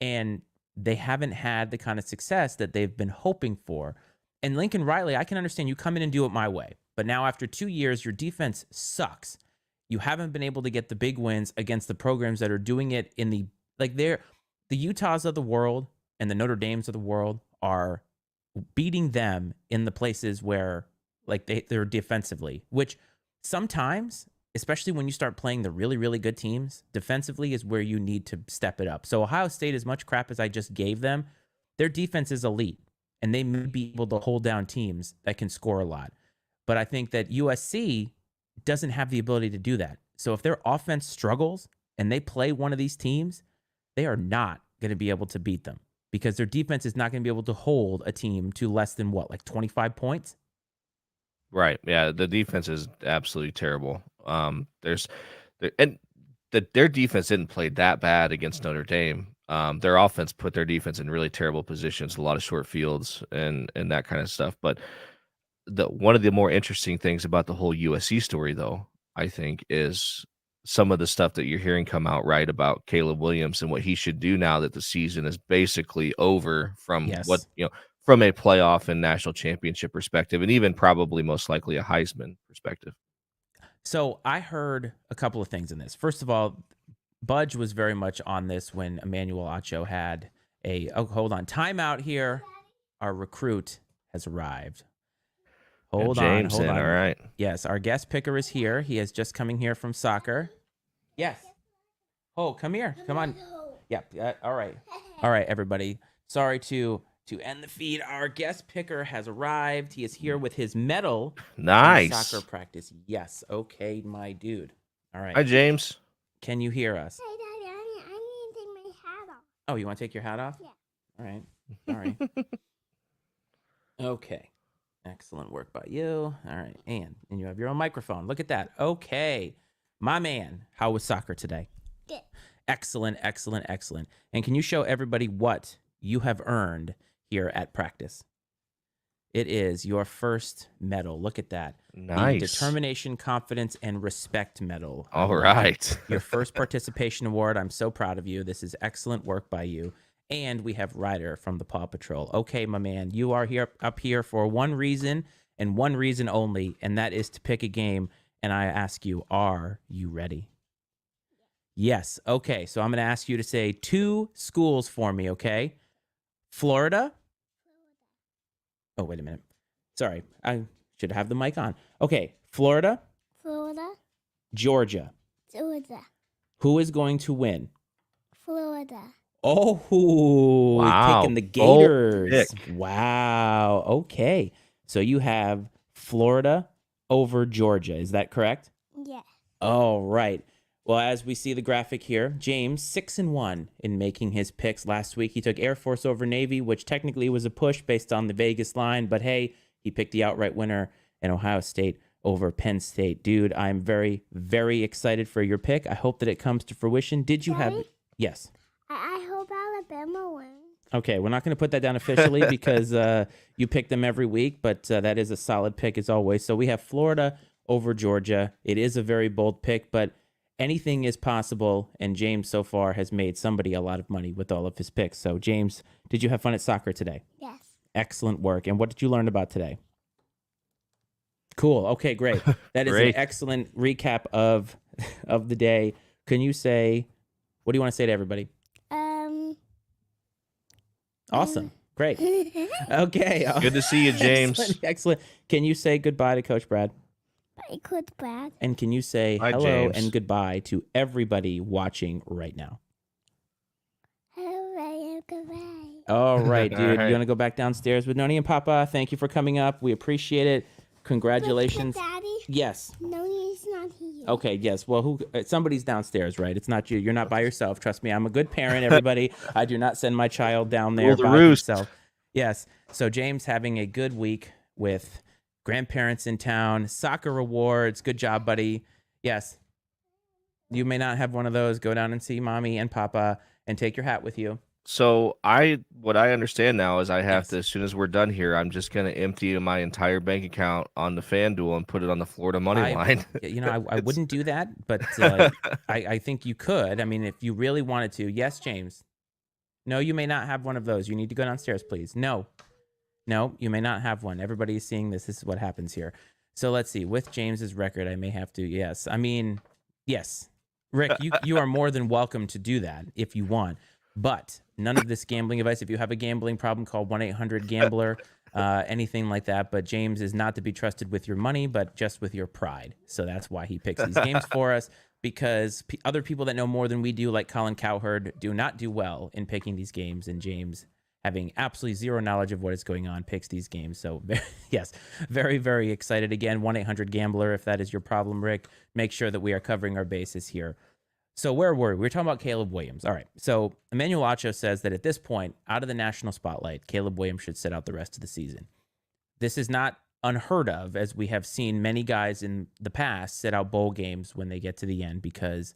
And they haven't had the kind of success that they've been hoping for. And Lincoln Riley, I can understand you come in and do it my way. But now after 2 years, your defense sucks. You haven't been able to get the big wins against the programs that are doing it in the, the Utahs of the world and the Notre Dames of the world are beating them in the places where they're defensively, which sometimes, especially when you start playing the really, really good teams, defensively is where you need to step it up. So Ohio State, as much crap as I just gave them, their defense is elite, and they may be able to hold down teams that can score a lot. But I think that USC doesn't have the ability to do that. So if their offense struggles and they play one of these teams, they are not going to be able to beat them because their defense is not going to be able to hold a team to less than 25 points? Right. Yeah, the defense is absolutely terrible. Their defense didn't play that bad against Notre Dame. Their offense put their defense in really terrible positions, a lot of short fields and that kind of stuff. But one of the more interesting things about the whole USC story, though, I think, is some of the stuff that you're hearing come out right about Caleb Williams and what he should do now that the season is basically over from Yes. from a playoff and national championship perspective, and even probably most likely a Heisman perspective. So I heard a couple of things in this. First of all, Budge was very much on this when Emmanuel Acho had hold on, timeout here. Our recruit has arrived. Hold on. All right. Yes, our guest picker is here. He is just coming here from soccer. Yes. Oh, come here. Come on. Yep. All right. All right, everybody. Sorry to end the feed. Our guest picker has arrived. He is here with his medal. Nice. Soccer practice. Yes. Okay, my dude. All right. Hi, James. Can you hear us? Hey, Daddy, I need to take my hat off. Oh, you want to take your hat off? Yeah. All right. Sorry. Okay. Excellent work by you. All right. And you have your own microphone. Look at that. Okay. My man, how was soccer today? Good. Excellent, excellent, excellent. And can you show everybody what you have earned here at practice? It is your first medal. Look at that. Nice. The Determination, Confidence, and Respect Medal. All right. Your first participation award. I'm so proud of you. This is excellent work by you. And we have Ryder from the Paw Patrol. Okay, my man, you are up here for one reason and one reason only, and that is to pick a game. And I ask you, are you ready? Yes. Okay, so I'm going to ask you to say 2 schools for me, okay? Florida. Oh, wait a minute. Sorry, I should have the mic on. Okay, Florida. Florida. Georgia. Florida. Who is going to win? Florida. Oh, wow. picking the Gators. Pick. Wow. Okay. So you have Florida over Georgia. Is that correct? Yeah. All right. Well, as we see the graphic here, James 6-1 in making his picks. Last week he took Air Force over Navy, which technically was a push based on the Vegas line, but hey, he picked the outright winner in Ohio State over Penn State. Dude, I'm very, very excited for your pick. I hope that it comes to fruition. Did you have? Daddy? Yes. I hope Alabama wins. Okay, we're not going to put that down officially because you pick them every week, but that is a solid pick as always. So we have Florida over Georgia. It is a very bold pick, but anything is possible, and James so far has made somebody a lot of money with all of his picks. So, James, did you have fun at soccer today? Yes. Excellent work. And what did you learn about today? Cool. Okay, great. That is Great. an excellent recap of the day. Can you say, what do you want to say to everybody? Awesome. Great. Okay. Good to see you, James. Excellent. Excellent. Can you say goodbye to Coach Brad? I could, Brad. And can you say Hi, hello James. and goodbye to everybody watching right now? Hello, goodbye. All right, dude. All right. You want to go back downstairs with Noni and Papa? Thank you for coming up. We appreciate it. Congratulations. Daddy? Yes. No, he's not here. Okay, yes. Well, somebody's downstairs, right? It's not you. You're not by yourself. Trust me. I'm a good parent, everybody. I do not send my child down there Rule the by roost. himself. Yes. So James having a good week with grandparents in town, soccer awards. Good job, buddy. Yes. You may not have one of those. Go down and see Mommy and Papa and take your hat with you. So what I understand now is I have Yes. to, as soon as we're done here, I'm just going to empty my entire bank account on the FanDuel and put it on the Florida money line. I wouldn't do that, but I think you could. I mean, if you really wanted to. Yes, James. No, you may not have one of those. You need to go downstairs, please. No, you may not have one. Everybody is seeing this. This is what happens here. So let's see. With James's record, I may have to. Yes. I mean, yes. Rick, you are more than welcome to do that if you want. But none of this gambling advice. If you have a gambling problem, call 1-800-GAMBLER, anything like that. But James is not to be trusted with your money, but just with your pride. So that's why he picks these games for us, because other people that know more than we do, like Colin Cowherd, do not do well in picking these games. And James, having absolutely zero knowledge of what is going on, picks these games. So yes, very, very excited. Again, 1-800-GAMBLER, if that is your problem, Rick. Make sure that we are covering our bases here. So where were we? We were talking about Caleb Williams. All right. So Emmanuel Acho says that at this point, out of the national spotlight, Caleb Williams should sit out the rest of the season. This is not unheard of, as we have seen many guys in the past sit out bowl games when they get to the end because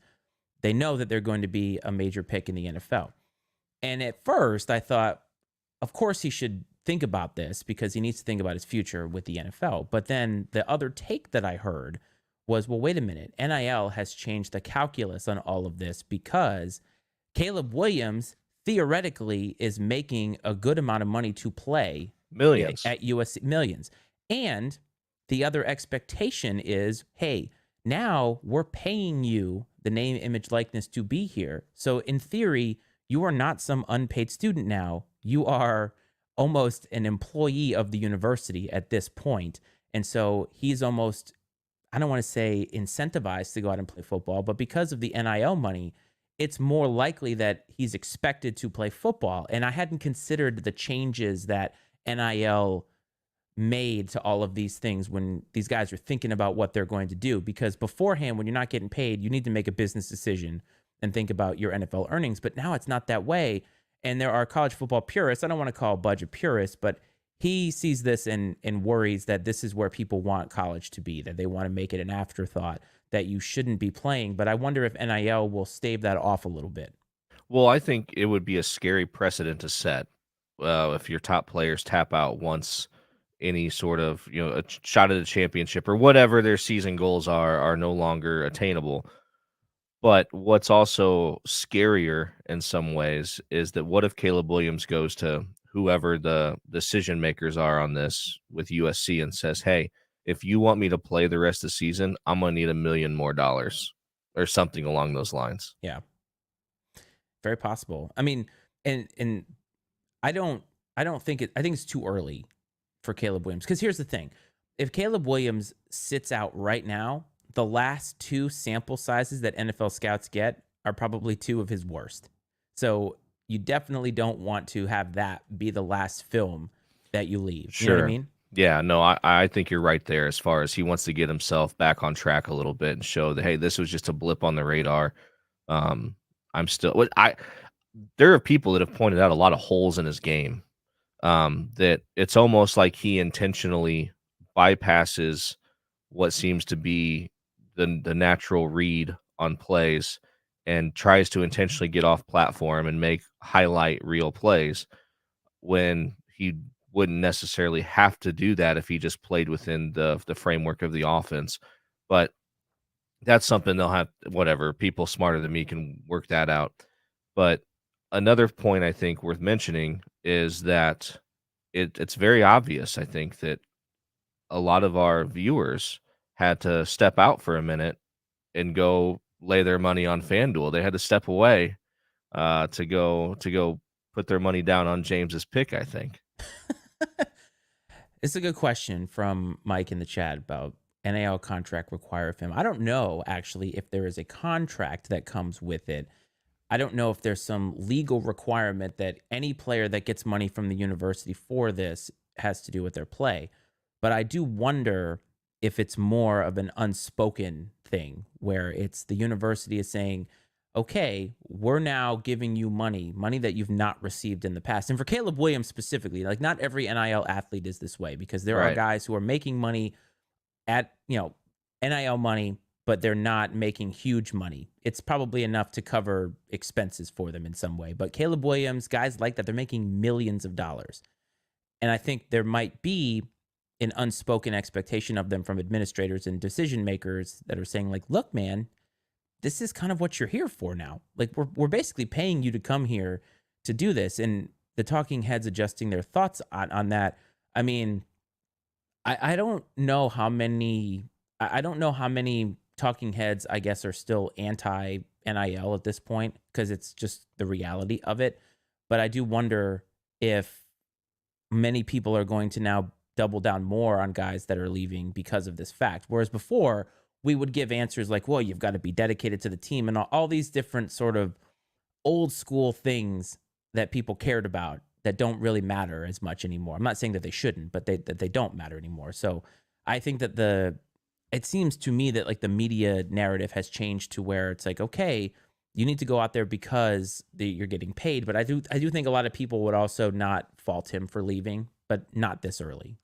they know that they're going to be a major pick in the NFL. And at first, I thought, of course he should think about this because he needs to think about his future with the NFL. But then the other take that I heard was, well, wait a minute. NIL has changed the calculus on all of this because Caleb Williams theoretically is making a good amount of money to play Millions. at USC, millions. And the other expectation is, hey, now we're paying you the name, image, likeness to be here. So in theory, you are not some unpaid student now. You are almost an employee of the university at this point. And so he's almost, I don't want to say incentivized to go out and play football, but because of the NIL money, it's more likely that he's expected to play football. And I hadn't considered the changes that NIL made to all of these things when these guys are thinking about what they're going to do. Because beforehand, when you're not getting paid, you need to make a business decision and think about your NFL earnings. But now it's not that way. And there are college football purists. I don't want to call Budge a purist, but he sees this and worries that this is where people want college to be, that they want to make it an afterthought, that you shouldn't be playing. But I wonder if NIL will stave that off a little bit. Well, I think it would be a scary precedent to set if your top players tap out once any sort of a shot at a championship or whatever their season goals are no longer attainable. But what's also scarier in some ways is that what if Caleb Williams goes to whoever the decision makers are on this with USC and says, hey, if you want me to play the rest of the season, I'm going to need $1 million more or something along those lines. Yeah. Very possible. I mean, and I don't think I think it's too early for Caleb Williams. Because here's the thing. If Caleb Williams sits out right now, the last two sample sizes that NFL scouts get are probably two of his worst. So you definitely don't want to have that be the last film that you leave. Sure. You know what I mean? Yeah, no, I think you're right there as far as he wants to get himself back on track a little bit and show that, hey, this was just a blip on the radar. Um, I'm still what I there are people that have pointed out a lot of holes in his game. That it's almost like he intentionally bypasses what seems to be the natural read on plays and tries to intentionally get off platform and make highlight real plays when he wouldn't necessarily have to do that if he just played within the framework of the offense. But that's something they'll have whatever, people smarter than me can work that out. But another point I think worth mentioning is that it's very obvious, I think, that a lot of our viewers had to step out for a minute and go lay their money on FanDuel. They had to step away to go put their money down on James's pick, I think. It's a good question from Mike in the chat about NAL contract require of him. I don't know actually if there is a contract that comes with it. I don't know if there's some legal requirement that any player that gets money from the university for this has to do with their play. But I do wonder if it's more of an unspoken thing where it's the university is saying, okay, we're now giving you money that you've not received in the past. And for Caleb Williams specifically, like not every NIL athlete is this way because there are Right. guys who are making money at, NIL money, but they're not making huge money. It's probably enough to cover expenses for them in some way. But Caleb Williams, guys like that, they're making millions of dollars. And I think there might be an unspoken expectation of them from administrators and decision makers that are saying, like, look, man, this is kind of what you're here for now. Like, we're basically paying you to come here to do this. And the talking heads adjusting their thoughts on that. I mean, I don't know how many I don't know how many talking heads I guess are still anti NIL at this point because it's just the reality of it. But I do wonder if many people are going to now double down more on guys that are leaving because of this fact. Whereas before, we would give answers like, well, you've got to be dedicated to the team and all these different sort of old school things that people cared about that don't really matter as much anymore. I'm not saying that they shouldn't, but that they don't matter anymore. So I think that it seems to me that like the media narrative has changed to where it's like, okay, you need to go out there because you're getting paid. But I do think a lot of people would also not fault him for leaving, but not this early.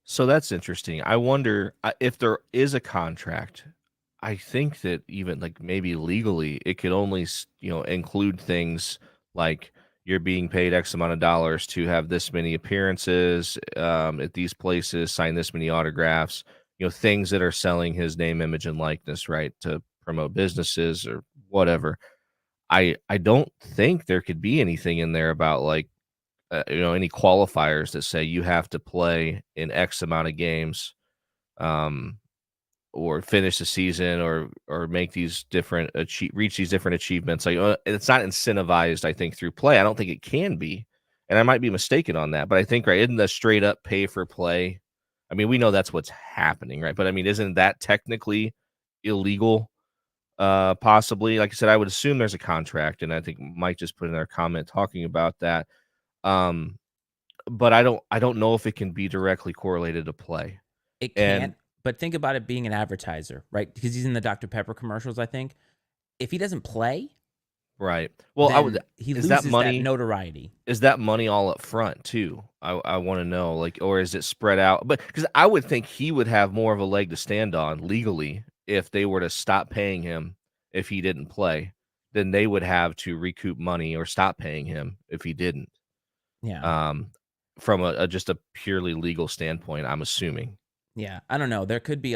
So that's interesting. I wonder if there is a contract. I think that even like maybe legally, it could only include things like you're being paid X amount of dollars to have this many appearances at these places, sign this many autographs. Things that are selling his name, image, and likeness, right, to promote businesses or whatever. I don't think there could be anything in there about like any qualifiers that say you have to play in X amount of games, um, or finish the season, or make these different reach these different achievements. Like it's not incentivized, I think, through play. I don't think it can be, and I might be mistaken on that. But I think right, isn't the straight up pay for play? I mean, we know that's what's happening, right? But I mean, isn't that technically illegal? Possibly. Like I said, I would assume there's a contract, and I think Mike just put in our comment talking about that. Um, but I don't know if it can be directly correlated to play. It And can't, but think about it being an advertiser, right? Because he's in the Dr. Pepper commercials, I think. If he doesn't play, right. Well, I would then he is that loses that money notoriety. is that money all up front too? I want to know, like, or is it spread out? But because I would think he would have more of a leg to stand on legally if they were to stop paying him if he didn't play, then they would have to recoup money or stop paying him if he didn't. Yeah. Um, from a just a purely legal standpoint, I'm assuming. Yeah. I don't know. There could be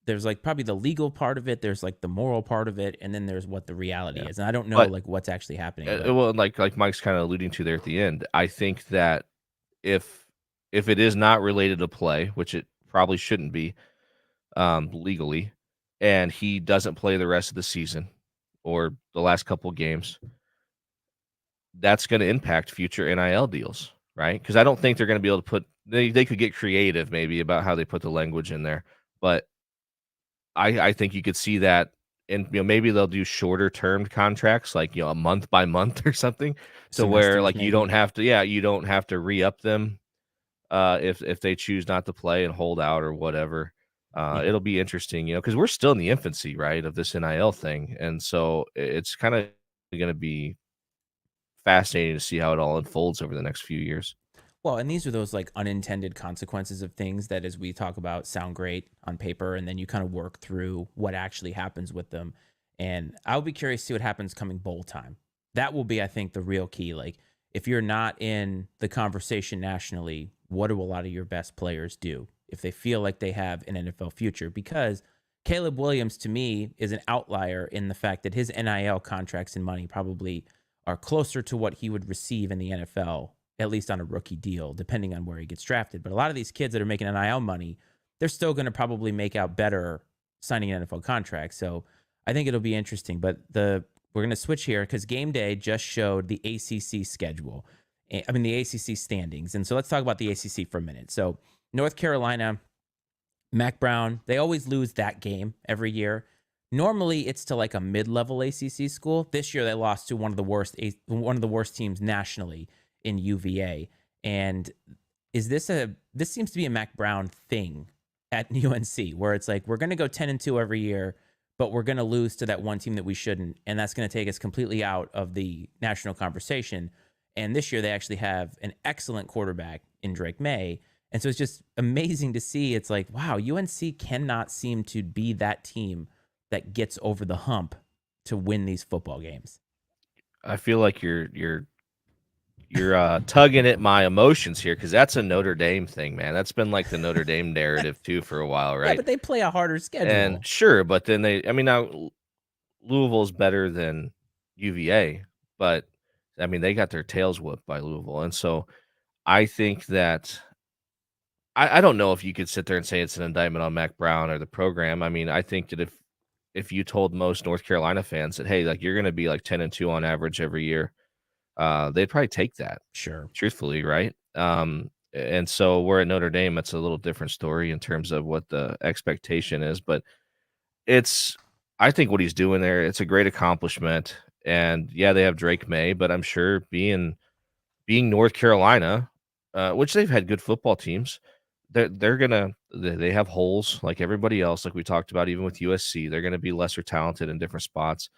there's like probably the legal part of it, there's like the moral part of it, and then there's what the reality Yeah. is. And I don't know But like what's actually happening, but well, like Mike's kind of alluding to there at the end, I think that if it is not related to play, which it probably shouldn't be, legally, and he doesn't play the rest of the season or the last couple games, that's going to impact future NIL deals, right? Because I don't think they're going to be able to put they could get creative maybe about how they put the language in there, but I think you could see that, and maybe they'll do shorter termed contracts, like a month by month or something, to where semesters like you don't maybe. have to, you don't have to re up them if they choose not to play and hold out or whatever. Yeah. It'll be interesting, because we're still in the infancy, right, of this NIL thing, and so it's kind of going to be fascinating to see how it all unfolds over the next few years. Well, and these are those like unintended consequences of things that, as we talk about, sound great on paper, and then you kind of work through what actually happens with them. And I'll be curious to see what happens coming bowl time. That will be, I think, the real key. Like, if you're not in the conversation nationally, what do a lot of your best players do if they feel like they have an NFL future? Because Caleb Williams, to me, is an outlier in the fact that his NIL contracts and money probably are closer to what he would receive in the NFL, at least on a rookie deal, depending on where he gets drafted. But a lot of these kids that are making NIL money, they're still going to probably make out better signing an NFL contract. So I think it'll be interesting. But we're going to switch here because game day just showed the ACC schedule. I mean, the ACC standings. And so let's talk about the ACC for a minute. So North Carolina, Mac Brown, they always lose that game every year. Normally, it's to like a mid-level ACC school. This year, they lost to one of the worst teams nationally in UVA. And this seems to be a Mac Brown thing at UNC, where it's like we're going to go 10-2 every year, but we're going to lose to that one team that we shouldn't, and that's going to take us completely out of the national conversation. And this year, they actually have an excellent quarterback in Drake May. And so it's just amazing to see. It's like, wow, UNC cannot seem to be that team that gets over the hump to win these football games. I feel like you're tugging at my emotions here because that's a Notre Dame thing, man. That's been like the Notre Dame narrative too for a while, Yeah, right? but they play a harder schedule. And sure, but then now Louisville's better than UVA, but I mean they got their tails whooped by Louisville, and so I think that I don't know if you could sit there and say it's an indictment on Mac Brown or the program. I mean, I think that if you told most North Carolina fans that, hey, like you're going to be like 10-2 on average every year, they'd probably take that, Sure. truthfully, right? And so we're at Notre Dame. It's a little different story in terms of what the expectation is, but I think what he's doing there, it's a great accomplishment. And yeah, they have Drake May, but I'm sure being North Carolina, which they've had good football teams, they have holes like everybody else, like we talked about, even with USC, they're gonna be lesser talented in different spots.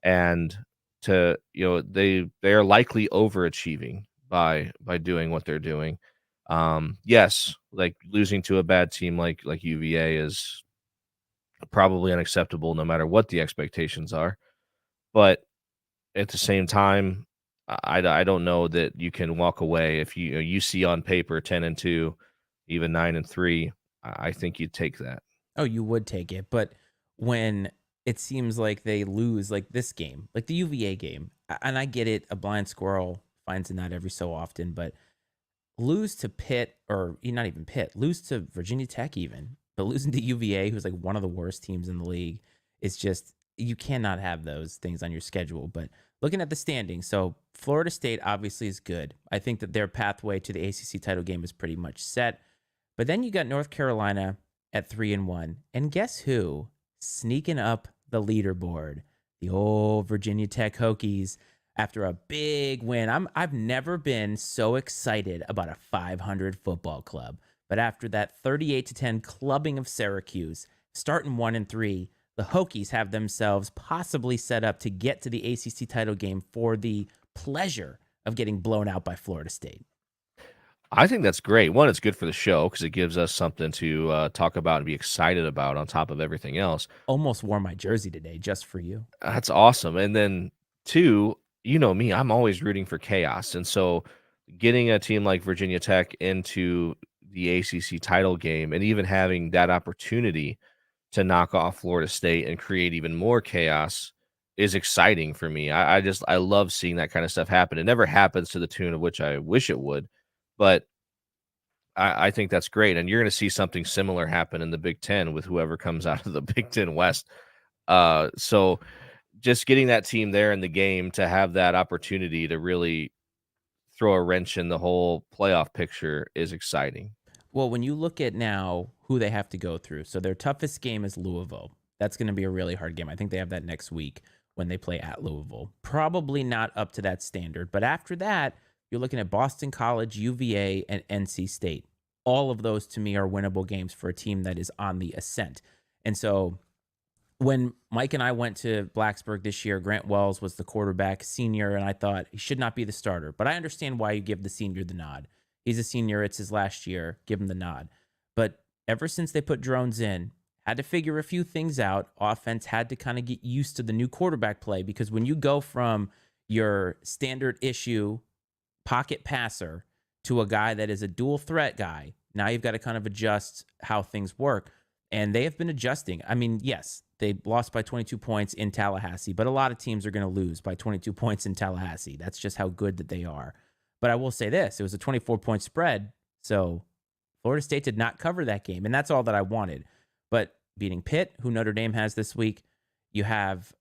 And they are likely overachieving by doing what they're doing. Yes, like losing to a bad team like UVA is probably unacceptable no matter what the expectations are. But at the same time, I don't know that you can walk away if you see on paper 10-2, even 9-3. I think you'd take that. Oh, you would take it. But when it seems like they lose like this game, like the UVA game, and I get it, a blind squirrel finds a nut every so often, but lose to Pitt, or not even Pitt, lose to Virginia Tech even, but losing to UVA, who's like one of the worst teams in the league, is just, you cannot have those things on your schedule. But looking at the standings, so Florida State obviously is good. I think that their pathway to the ACC title game is pretty much set. But then you got North Carolina at 3-1. And guess who? Sneaking up the leaderboard, the old Virginia Tech Hokies, after a big win. I've never been so excited about a 500 football club. But after that 38-10 clubbing of Syracuse, starting 1-3, the Hokies have themselves possibly set up to get to the ACC title game for the pleasure of getting blown out by Florida State. I think that's great. One, it's good for the show because it gives us something to talk about and be excited about on top of everything else. Almost wore my jersey today just for you. That's awesome. And then two, you know me, I'm always rooting for chaos. And so getting a team like Virginia Tech into the ACC title game and even having that opportunity to knock off Florida State and create even more chaos is exciting for me. I love seeing that kind of stuff happen. It never happens to the tune of which I wish it would, but I think that's great. And you're going to see something similar happen in the Big Ten with whoever comes out of the Big Ten West. So just getting that team there in the game to have that opportunity to really throw a wrench in the whole playoff picture is exciting. Well, when you look at now who they have to go through, so their toughest game is Louisville. That's going to be a really hard game. I think they have that next week when they play at Louisville. Probably not up to that standard. But after that, you're looking at Boston College, UVA, and NC State. all of those to me are winnable games for a team that is on the ascent. And so when Mike and I went to Blacksburg this year, Grant Wells was the quarterback senior, and I thought he should not be the starter. But I understand why you give the senior the nod. He's a senior. It's his last year. Give him the nod. But ever since they put Drones in, had to figure a few things out. Offense had to kind of get used to the new quarterback play, because when you go from your standard issue pocket passer to a guy that is a dual threat guy, now you've got to kind of adjust how things work. And they have been adjusting. I mean, yes, they lost by 22 points in Tallahassee, but a lot of teams are going to lose by 22 points in Tallahassee. That's just how good that they are. But I will say this, it was a 24-point spread, so Florida State did not cover that game, and that's all that I wanted. But beating Pitt, who Notre Dame has this week, you have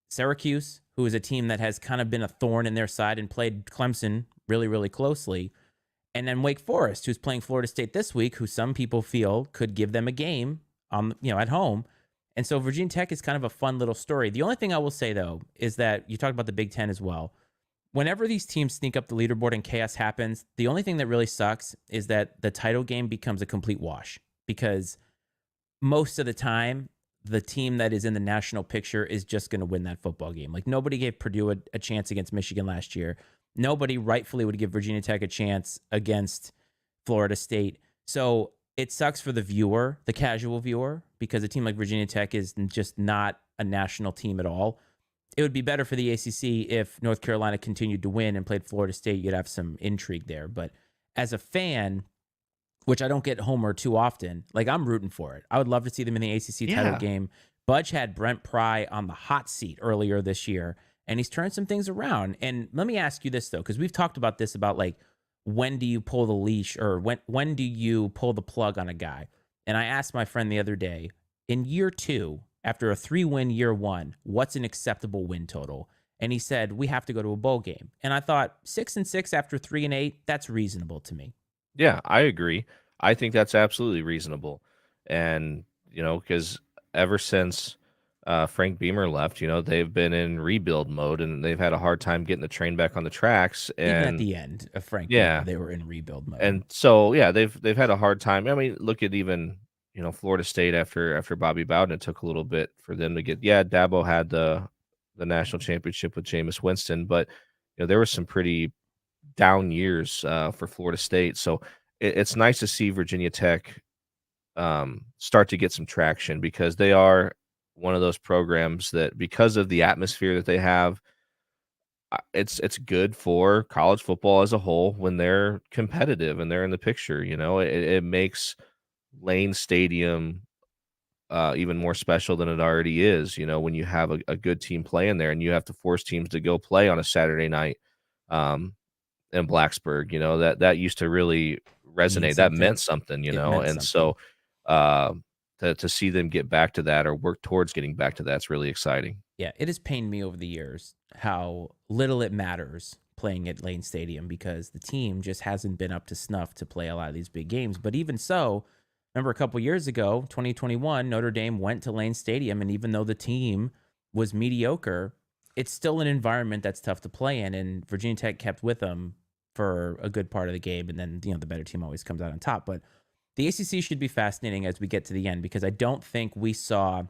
Syracuse, who is a team that has kind of been a thorn in their side and played Clemson really, really closely. And then Wake Forest, who's playing Florida State this week, who some people feel could give them a game at home. And so Virginia Tech is kind of a fun little story. The only thing I will say, though, is that you talked about the Big Ten as well. Whenever these teams sneak up the leaderboard and chaos happens, the only thing that really sucks is that the title game becomes a complete wash, because most of the time, the team that is in the national picture is just going to win that football game. Like, nobody gave Purdue a chance against Michigan last year. Nobody rightfully would give Virginia Tech a chance against Florida State. So it sucks for the viewer, the casual viewer, because a team like Virginia Tech is just not a national team at all. It would be better for the ACC if North Carolina continued to win and played Florida State. You'd have some intrigue there. But as a fan, which I don't get homered too often, like, I'm rooting for it. I would love to see them in the ACC title game. Budge had Brent Pry on the hot seat earlier this year, and he's turned some things around. And let me ask you this, though, because we've talked about this, about like, when do you pull the leash, or when do you pull the plug on a guy? And I asked my friend the other day, in year 2, after a 3-win year 1, what's an acceptable win total? And he said, we have to go to a bowl game. And I thought 6-6 after 3-8, that's reasonable to me. Yeah, I agree. I think that's absolutely reasonable. And, because ever since Frank Beamer left, they've been in rebuild mode, and they've had a hard time getting the train back on the tracks. And even at the end of Frank Beamer, they were in rebuild mode. And so, yeah, they've had a hard time. I mean, look at even, Florida State after Bobby Bowden. It took a little bit for them to get. Yeah, Dabo had the national championship with Jameis Winston, but there were some pretty down years for Florida State. So it's nice to see Virginia Tech start to get some traction, because they are one of those programs that, because of the atmosphere that they have, it's good for college football as a whole when they're competitive and they're in the picture. It makes Lane Stadium even more special than it already is. When you have a good team playing there, and you have to force teams to go play on a Saturday night in Blacksburg, that used to really resonate. That meant something, and so to see them get back to that, or work towards getting back to that's really exciting. Yeah, it has pained me over the years how little it matters playing at Lane Stadium, because the team just hasn't been up to snuff to play a lot of these big games. But even so, remember a couple years ago, 2021, Notre Dame went to Lane Stadium, and even though the team was mediocre, it's still an environment that's tough to play in, and Virginia Tech kept with them for a good part of the game, and then the better team always comes out on top. But the ACC should be fascinating as we get to the end, because I don't think we saw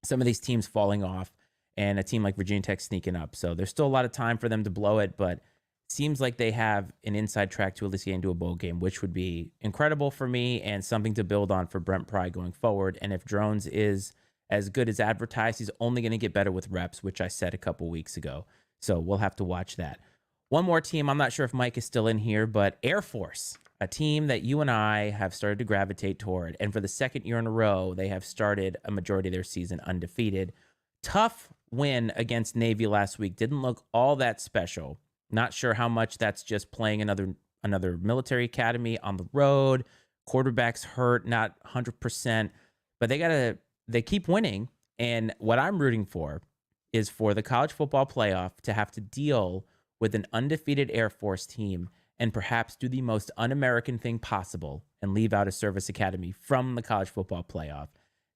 some of these teams falling off and a team like Virginia Tech sneaking up. So there's still a lot of time for them to blow it, but it seems like they have an inside track to at least get into a bowl game, which would be incredible for me and something to build on for Brent Pry going forward. And if Drones is as good as advertised, he's only going to get better with reps, which I said a couple weeks ago. So we'll have to watch that. One more team, I'm not sure if Mike is still in here, but Air Force, a team that you and I have started to gravitate toward. And for the second year in a row, they have started a majority of their season undefeated. Tough win against Navy last week. Didn't look all that special. Not sure how much that's just playing another military academy on the road. Quarterback's hurt, not 100%. But they keep winning. And what I'm rooting for is for the college football playoff to have to deal with an undefeated Air Force team and perhaps do the most un-American thing possible and leave out a service academy from the college football playoff.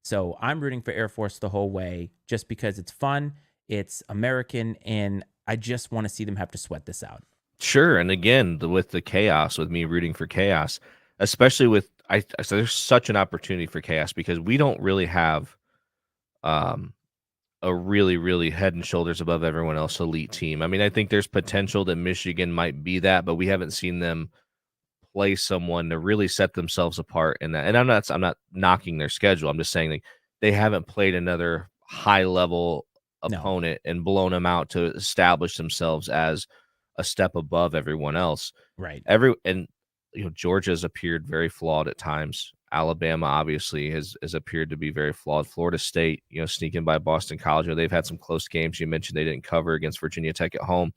So I'm rooting for Air Force the whole way, just because it's fun, it's American, and I just want to see them have to sweat this out. Sure. And again, with the chaos, with me rooting for chaos, especially with so there's such an opportunity for chaos because we don't really have um, a really, really head and shoulders above everyone else elite team. I mean, I think there's potential that Michigan might be that, but we haven't seen them play someone to really set themselves apart in that. And I'm not knocking their schedule. I'm just saying like they haven't played another high level No, opponent and blown them out to establish themselves as a step above everyone else. right. Georgia's appeared very flawed at times. Alabama obviously has appeared to be very flawed. Florida State, sneaking by Boston College. They've had some close games. You mentioned they didn't cover against Virginia Tech at home.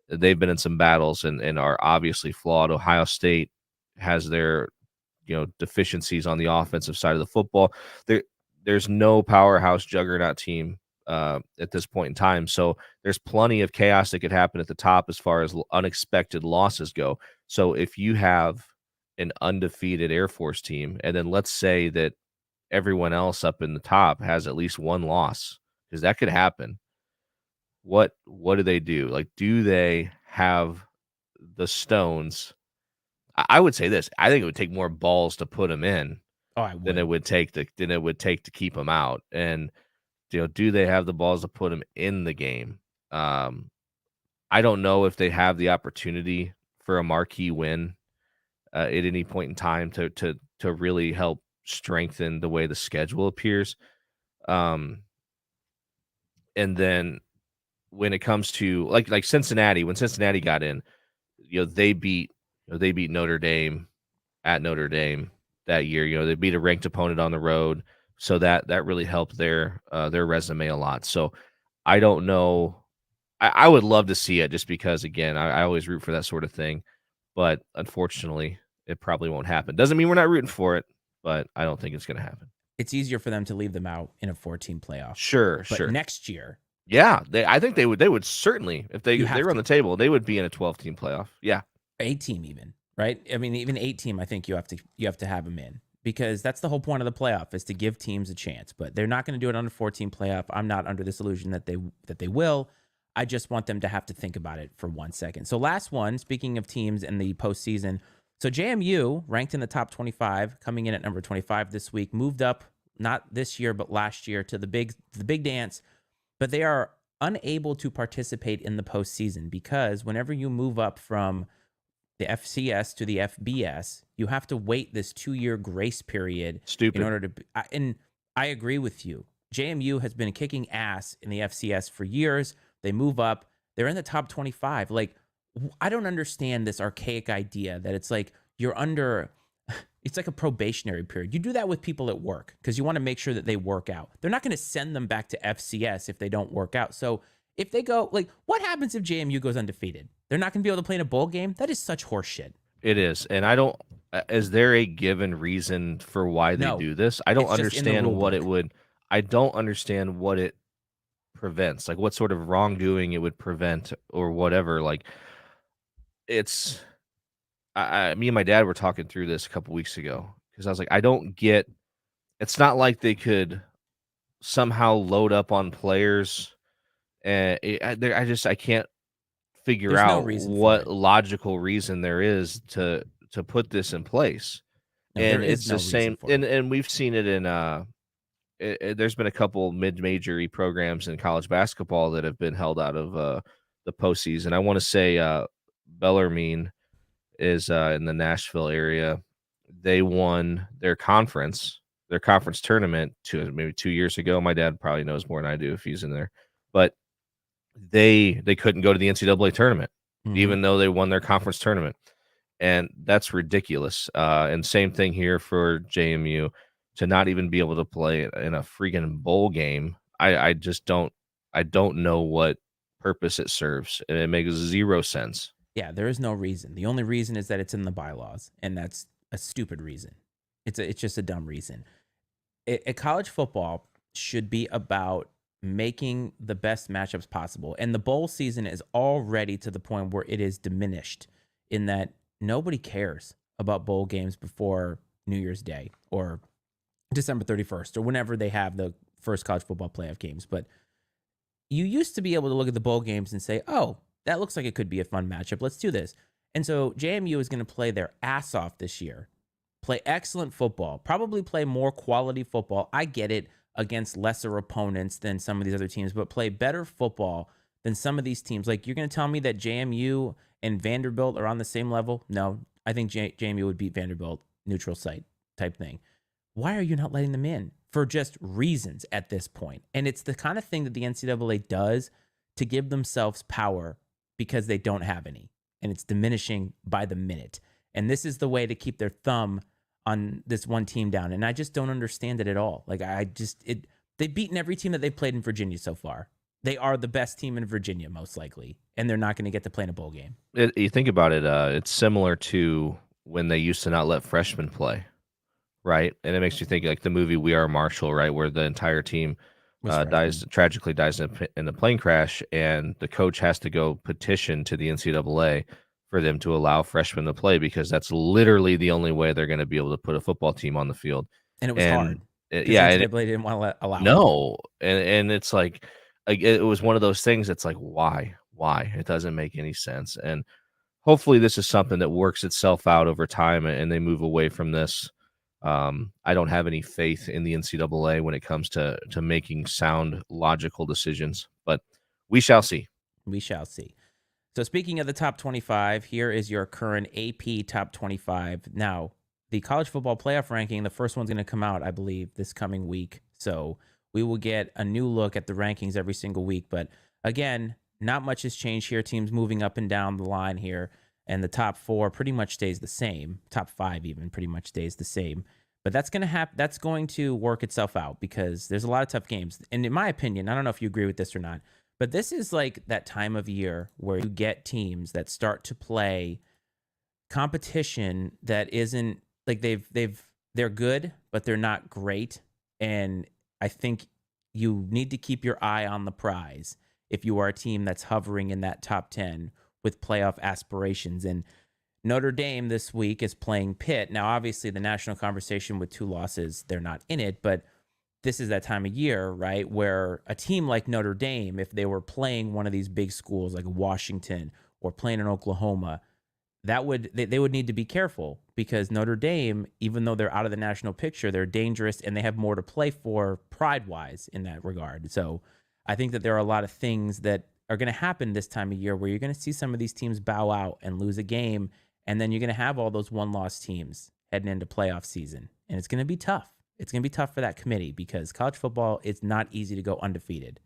They've been in some battles and are obviously flawed. Ohio State has their deficiencies on the offensive side of the football. There's no powerhouse juggernaut team at this point in time. So there's plenty of chaos that could happen at the top as far as unexpected losses go. So if you have an undefeated Air Force team, and then let's say that everyone else up in the top has at least one loss, because that could happen. What do they do? Like, do they have the stones? I would say this. I think it would take more balls to put them in Oh, I than it would. would take to keep them out. And do they have the balls to put them in the game? I don't know if they have the opportunity for a marquee win at any point in time to really help strengthen the way the schedule appears. Um, and then when it comes to like Cincinnati, when Cincinnati got in, they beat Notre Dame at Notre Dame that year. They beat a ranked opponent on the road, so that really helped their resume a lot. So I don't know. I would love to see it just because, again, I always root for that sort of thing, but unfortunately, it probably won't happen. Doesn't mean we're not rooting for it, but I don't think it's going to happen. It's easier for them to leave them out in a 14 playoff. Sure, But sure. next year, Yeah, I think they would certainly, if they You have were on to. the table, they would be in a 12-team playoff. Yeah. 8 team even, right? I mean, even 8 team, I think you have to have them in because that's the whole point of the playoff is to give teams a chance. But they're not going to do it on a 14 playoff. I'm not under this illusion that they will. I just want them to have to think about it for 1 second. So last one, speaking of teams in the postseason. So JMU ranked in the top 25, coming in at number 25 this week, moved up not this year but last year to the big dance, but they are unable to participate in the postseason because whenever you move up from the FCS to the FBS, you have to wait this 2-year grace period Stupid. in order to. And I agree with you. JMU has been kicking ass in the FCS for years. They move up. They're in the top 25. Like, I don't understand this archaic idea that it's like you're under. It's like a probationary period. You do that with people at work because you want to make sure that they work out. They're not going to send them back to FCS if they don't work out. So if they go, like, what happens if JMU goes undefeated? They're not going to be able to play in a bowl game? That is such horseshit. It is. And I don't, is there a given reason for why they No, do this? I don't it's just in the understand rule what it book. would, I don't understand what it prevents, like what sort of wrongdoing it would prevent or whatever. Like, it's, me and my dad were talking through this a couple weeks ago because I was like, I don't get, it's not like they could somehow load up on players. And I can't figure There's no out reason for what it. logical reason there is to put this in place. No, there And is it's no the reason same, for it. and we've seen it in there's been a couple mid-major programs in college basketball that have been held out of the postseason. I want to say Bellarmine is in the Nashville area. They won their conference tournament maybe 2 years ago. My dad probably knows more than I do if he's in there, but they couldn't go to the NCAA tournament, even though they won their conference tournament. And that's ridiculous. And same thing here for JMU to not even be able to play in a freaking bowl game. I just don't know what purpose it serves. And it makes zero sense. Yeah, there is no reason. The only reason is that it's in the bylaws, and that's a stupid reason. It's just a dumb reason. College football should be about making the best matchups possible, and the bowl season is already to the point where it is diminished in that nobody cares about bowl games before New Year's Day or December 31st or whenever they have the first college football playoff games. But you used to be able to look at the bowl games and say, oh, that looks like it could be a fun matchup. Let's do this. And so JMU is going to play their ass off this year play excellent football, probably play more quality football. I get it, against lesser opponents than some of these other teams, but play better football than some of these teams. Like, you're going to tell me that JMU and Vanderbilt are on the same level? No, I think JMU would beat Vanderbilt, neutral site type thing. Why are you not letting them in? For just reasons at this point. And it's the kind of thing that the NCAA does to give themselves power because they don't have any. And it's diminishing by the minute. And this is the way to keep their thumb on this one team down. And I just don't understand it at all. Like, they've beaten every team that they've played in Virginia so far. They are the best team in Virginia, most likely. And they're not going to get to play in a bowl game. You think about it, it's similar to when they used to not let freshmen play, right? And it makes you think like the movie We Are Marshall, right, where the entire team tragically dies in a plane crash, and the coach has to go petition to the NCAA for them to allow freshmen to play because that's literally the only way they're going to be able to put a football team on the field. And it was hard. Yeah, the NCAA didn't want to allow it. No, and it's like it was one of those things. It's like why? It doesn't make any sense. And hopefully, this is something that works itself out over time, and they move away from this. I don't have any faith in the NCAA when it comes to making sound, logical decisions, but we shall see. We shall see. So speaking of the top 25, here is your current AP top 25. Now, the college football playoff ranking, the first one's going to come out, I believe, this coming week. So we will get a new look at the rankings every single week. But again, not much has changed here. Teams moving up and down the line here. And the top 4 pretty much stays the same. Top 5 even pretty much stays the same. But that's going to that's going to work itself out because there's a lot of tough games. And in my opinion, I don't know if you agree with this or not, but this is like that time of year where you get teams that start to play competition that isn't like they're good, but they're not great. And I think you need to keep your eye on the prize if you are a team that's hovering in that top 10 with playoff aspirations. And Notre Dame this week is playing Pitt. Now, obviously, the national conversation with 2 losses, they're not in it, but this is that time of year, right, where a team like Notre Dame, if they were playing one of these big schools like Washington or playing in Oklahoma, they would need to be careful because Notre Dame, even though they're out of the national picture, they're dangerous and they have more to play for pride-wise in that regard. So I think that there are a lot of things that are going to happen this time of year where you're going to see some of these teams bow out and lose a game, and then you're going to have all those one-loss teams heading into playoff season, and it's going to be tough. It's going to be tough for that committee because college football, it's not easy to go undefeated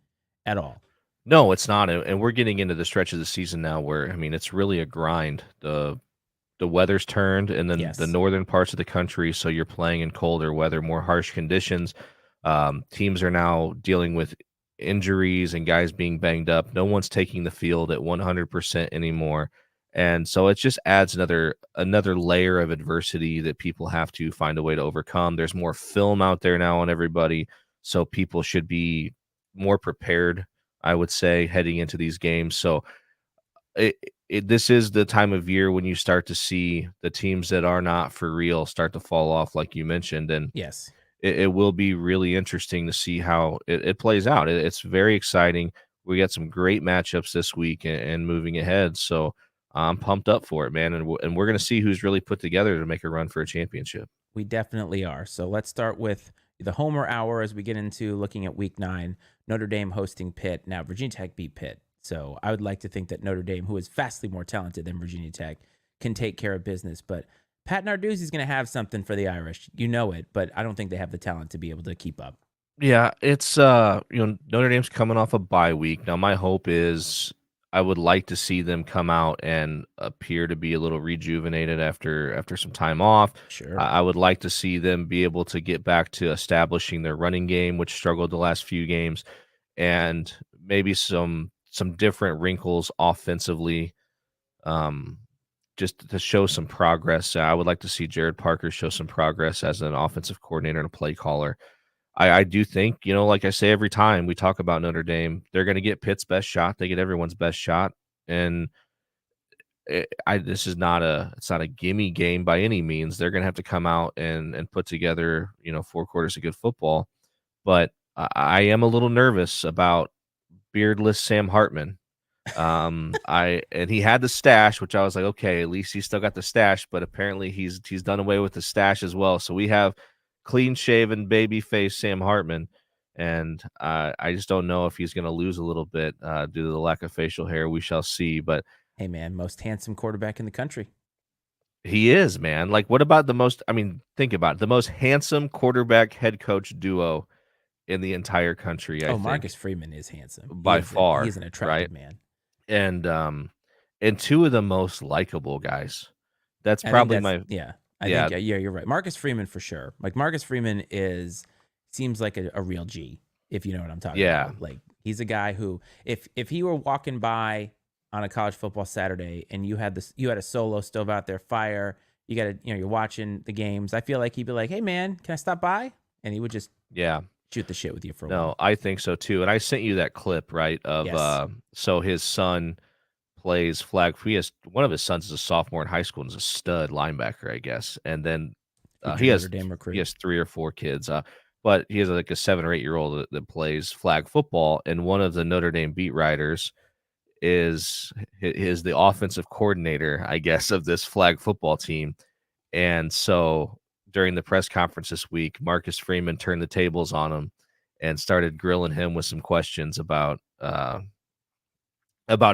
at all. No, it's not, and we're getting into the stretch of the season now where, I mean, it's really a grind. The weather's turned, and then the northern parts of the country, so you're playing in colder weather, more harsh conditions. Teams are now dealing with injuries and guys being banged up. No one's taking the field at 100% anymore. And so it just adds another layer of adversity that people have to find a way to overcome. There's more film out there now on everybody, so people should be more prepared, I would say, heading into these games. So this is the time of year when you start to see the teams that are not for real start to fall off, like you mentioned. And yes, it will be really interesting to see how it plays out. It's very exciting. We got some great matchups this week and moving ahead. So I'm pumped up for it, man. And we're going to see who's really put together to make a run for a championship. We definitely are. So let's start with the Homer Hour as we get into looking at week 9. Notre Dame hosting Pitt. Now, Virginia Tech beat Pitt. So I would like to think that Notre Dame, who is vastly more talented than Virginia Tech, can take care of business. But Pat Narduzzi is going to have something for the Irish. You know it, but I don't think they have the talent to be able to keep up. Yeah, it's Notre Dame's coming off a bye week. Now my hope is I would like to see them come out and appear to be a little rejuvenated after some time off. Sure. I would like to see them be able to get back to establishing their running game, which struggled the last few games, and maybe some different wrinkles offensively, just to show some progress. I would like to see Jared Parker show some progress as an offensive coordinator and a play caller. I do think, like I say every time we talk about Notre Dame, they're going to get Pitt's best shot. They get everyone's best shot. And this is it's not a gimme game by any means. They're going to have to come out and put together, 4 quarters of good football. But I am a little nervous about beardless Sam Hartman. And he had the stash, which I was like, okay, at least he's still got the stash, but apparently he's done away with the stash as well. So we have clean shaven baby face Sam Hartman, and I just don't know if he's going to lose a little bit due to the lack of facial hair. We shall see, but Hey, man, most handsome quarterback in the country. he is, man. Like, what about the most? I mean, think about it, the most handsome quarterback head coach duo in the entire country. I Oh, think Marcus Freeman is handsome. by He is far, an right? attractive man. And two of the most likable guys. That's I think probably that's my yeah. I yeah, think yeah, you're right. Marcus Freeman for sure. Like Marcus Freeman seems like a real G, if you know what I'm talking yeah, about. Like he's a guy who if he were walking by on a college football Saturday and you had a solo stove out there, fire, you're watching the games, I feel like he'd be like, "Hey man, can I stop by?" And he would just yeah. shoot the shit with you for a No, while. I think so too. And I sent you that clip, right? Of Yes. so his son plays flag. He has one of his sons is a sophomore in high school and is a stud linebacker, I guess. And then Who'd he your Notre has Dame he recruit? has 3 or 4 kids. But he has like a 7 or 8 year old that plays flag football, and one of the Notre Dame beat writers is the offensive coordinator, I guess, of this flag football team. And so during the press conference this week, Marcus Freeman turned the tables on him and started grilling him with some questions about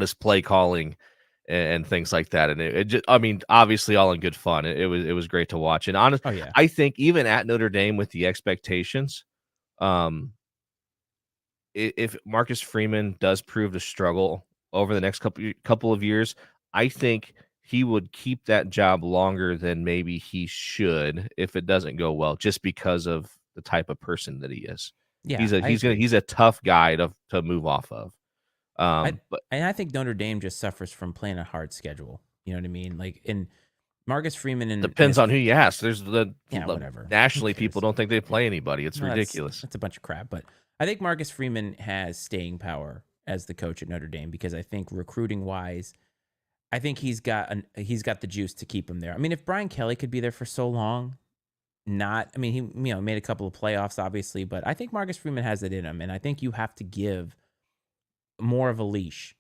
his play calling and things like that. And it just, I mean, obviously all in good fun. It was great to watch. And honest, Oh yeah. I think even at Notre Dame with the expectations, um, if Marcus Freeman does prove to struggle over the next couple of years, I think he would keep that job longer than maybe he should if it doesn't go well, just because of the type of person that he is. Yeah, I agree. He's a tough guy to move off of. I But and I think Notre Dame just suffers from playing a hard schedule. You know what I mean? Like in Marcus Freeman and depends his on who you ask. There's yeah, whatever. Who nationally people cares? don't think they play anybody. It's No, ridiculous. that's a bunch of crap. But I think Marcus Freeman has staying power as the coach at Notre Dame because I think recruiting wise, I think he's got the juice to keep him there. I mean, if Brian Kelly could be there for so long, I mean, he made a couple of playoffs, obviously, but I think Marcus Freeman has it in him, and I think you have to give more of a leash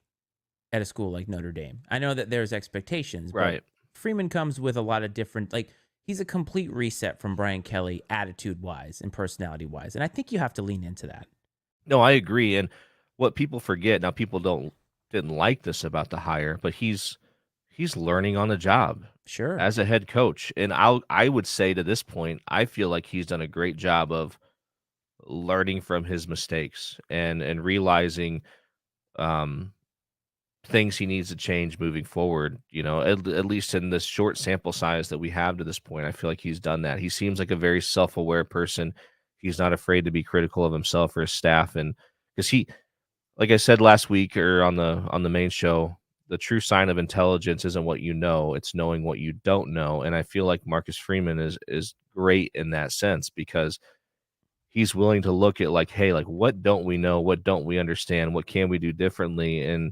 at a school like Notre Dame. I know that there's expectations, but Right. Freeman comes with a lot of different, like, he's a complete reset from Brian Kelly, attitude wise and personality wise. And I think you have to lean into that. No, I agree. And what people forget now, people didn't like this about the hire, but he's learning on the job Sure. as a head coach. And I would say to this point, I feel like he's done a great job of learning from his mistakes and realizing um things he needs to change moving forward, at least in this short sample size that we have to this point. I feel like he's done that. He seems like a very self-aware person. He's not afraid to be critical of himself or his staff. And because like I said last week or on the main show, the true sign of intelligence isn't what you know, it's knowing what you don't know. And I feel like Marcus Freeman is great in that sense because he's willing to look at like, hey, like what don't we know? What don't we understand? What can we do differently? And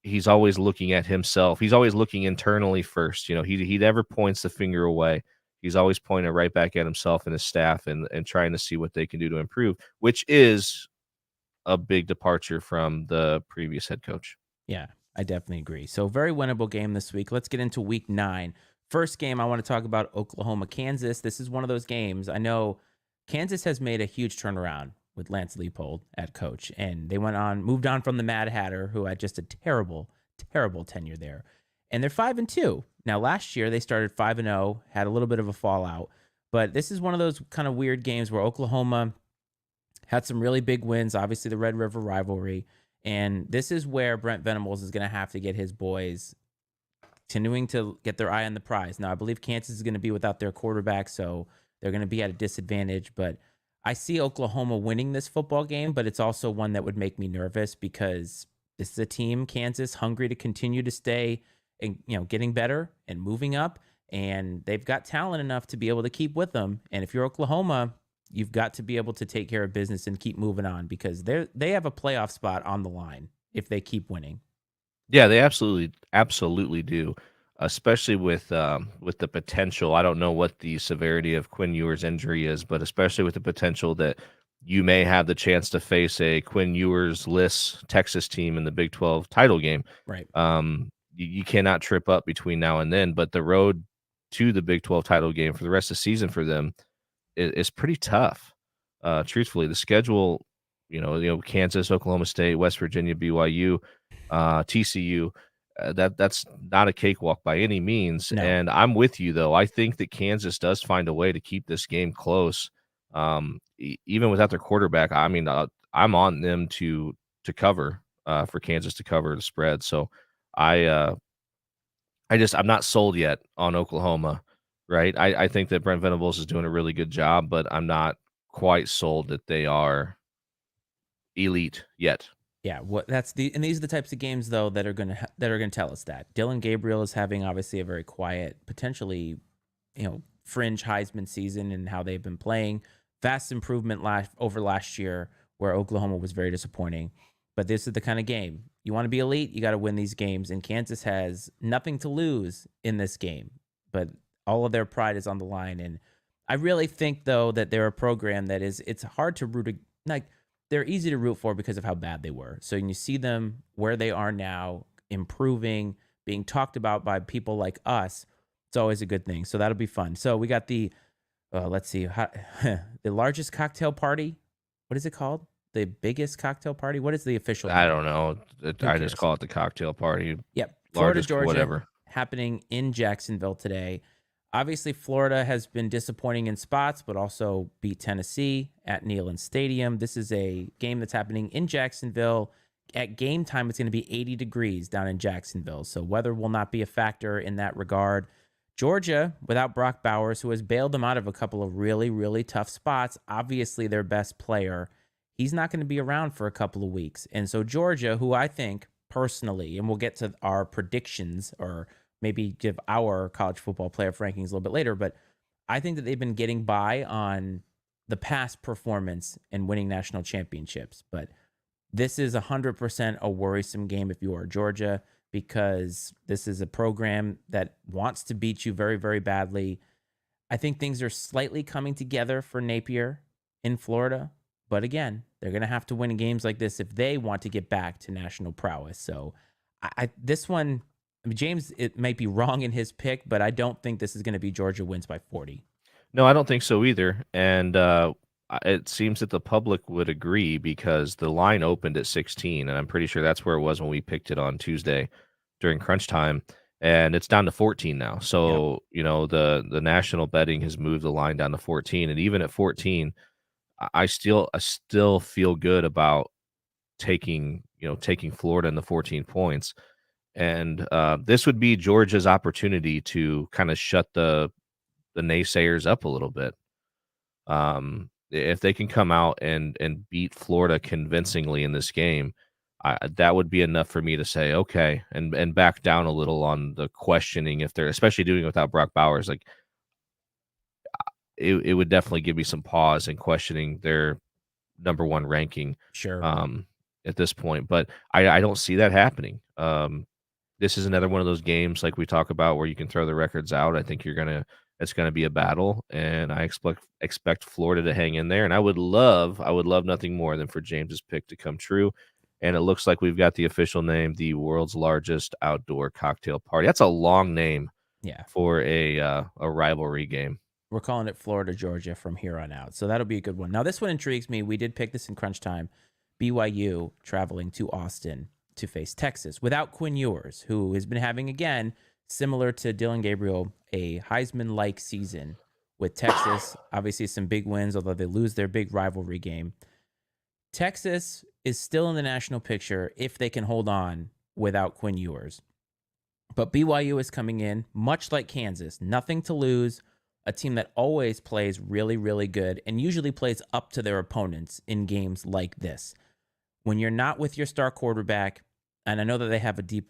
he's always looking at himself. He's always looking internally first. He never points the finger away. He's always pointing right back at himself and his staff and trying to see what they can do to improve, which is a big departure from the previous head coach. Yeah, I definitely agree. So, very winnable game this week. Let's get into week 9. First game, I want to talk about Oklahoma, Kansas. This is one of those games. I know Kansas has made a huge turnaround with Lance Leipold at coach, and they moved on from the Mad Hatter, who had just a terrible, terrible tenure there. And they're 5-2. Now, last year they started 5-0, had a little bit of a fallout, but this is one of those kind of weird games where Oklahoma had some really big wins, obviously the Red River rivalry. And this is where Brent Venables is going to have to get his boys continuing to get their eye on the prize. Now, I believe Kansas is going to be without their quarterback, so they're going to be at a disadvantage. But I see Oklahoma winning this football game, but it's also one that would make me nervous because this is a team, Kansas, hungry to continue to stay and getting better and moving up. And they've got talent enough to be able to keep with them. And if you're Oklahoma, you've got to be able to take care of business and keep moving on because they have a playoff spot on the line if they keep winning. Yeah, they absolutely do, especially with the potential. I don't know what the severity of Quinn Ewers' injury is, but especially with the potential that you may have the chance to face a Quinn Ewers-less Texas team in the Big 12 title game. Right. You cannot trip up between now and then, but the road to the Big 12 title game for the rest of the season for them is pretty tough. Truthfully, the schedule, Kansas, Oklahoma State, West Virginia, BYU, TCU, that's not a cakewalk by any means. No. And I'm with you though. I think that Kansas does find a way to keep this game close, even without their quarterback. I mean, I'm on them to cover, for Kansas to cover the spread. So I'm not sold yet on Oklahoma. Right. I think that Brent Venables is doing a really good job, but I'm not quite sold that they are elite yet. Yeah, and these are the types of games though that are gonna tell us that Dylan Gabriel is having obviously a very quiet, potentially, fringe Heisman season and how they've been playing. Vast improvement over last year, where Oklahoma was very disappointing. But this is the kind of game you want to be elite. You got to win these games, and Kansas has nothing to lose in this game, but all of their pride is on the line. And I really think though that they're a program that it's hard to they're easy to root for because of how bad they were. So when you see them where they are now, improving, being talked about by people like us, it's always a good thing. So that'll be fun. So we got the, let's see, the largest cocktail party. What is it called? The biggest cocktail party? What is the official name? I don't know. I just call it the cocktail party. Yep. Florida, Largest, Georgia, whatever. happening in Jacksonville today. Obviously, Florida has been disappointing in spots, but also beat Tennessee at Neyland Stadium. This is a game that's happening in Jacksonville. At game time, it's going to be 80 degrees down in Jacksonville, so weather will not be a factor in that regard. Georgia, without Brock Bowers, who has bailed them out of a couple of really, really tough spots, obviously their best player, he's not going to be around for a couple of weeks. And so Georgia, who I think personally, and we'll get to our predictions or maybe give our college football playoff rankings a little bit later, but I think that they've been getting by on the past performance and winning national championships. But this is 100% a worrisome game if you are Georgia, because this is a program that wants to beat you very, very badly. I think things are slightly coming together for Napier in Florida. But again, they're going to have to win games like this if they want to get back to national prowess. So this one, James, it might be wrong in his pick, but I don't think this is going to be Georgia wins by 40. No, I don't think so either. And it seems that the public would agree because the line opened at 16, and I'm pretty sure that's where it was when we picked it on Tuesday during crunch time, and it's down to 14 now. So, the national betting has moved the line down to 14, and even at 14, I still feel good about taking Florida in the 14 points. And this would be Georgia's opportunity to kind of shut the naysayers up a little bit. If they can come out and beat Florida convincingly in this game, that would be enough for me to say, okay, and back down a little on the questioning if they're, especially doing it without Brock Bowers. Like, it would definitely give me some pause in questioning their number one ranking. Sure. At this point, but I don't see that happening. This is another one of those games like we talk about where you can throw the records out. I think it's gonna be a battle, and I expect Florida to hang in there. And I would love nothing more than for James's pick to come true. And it looks like we've got the official name, the world's largest outdoor cocktail party. That's a long name, for a rivalry game. We're calling it Florida, Georgia from here on out. So that'll be a good one. Now, this one intrigues me. We did pick this in crunch time. BYU traveling to Austin to face Texas without Quinn Ewers, who has been having, again, similar to Dylan Gabriel, a Heisman-like season with Texas. Obviously, some big wins, although they lose their big rivalry game. Texas is still in the national picture if they can hold on without Quinn Ewers. But BYU is coming in, much like Kansas, nothing to lose, a team that always plays really, really good and usually plays up to their opponents in games like this. When you're not with your star quarterback, and I know that they have a deep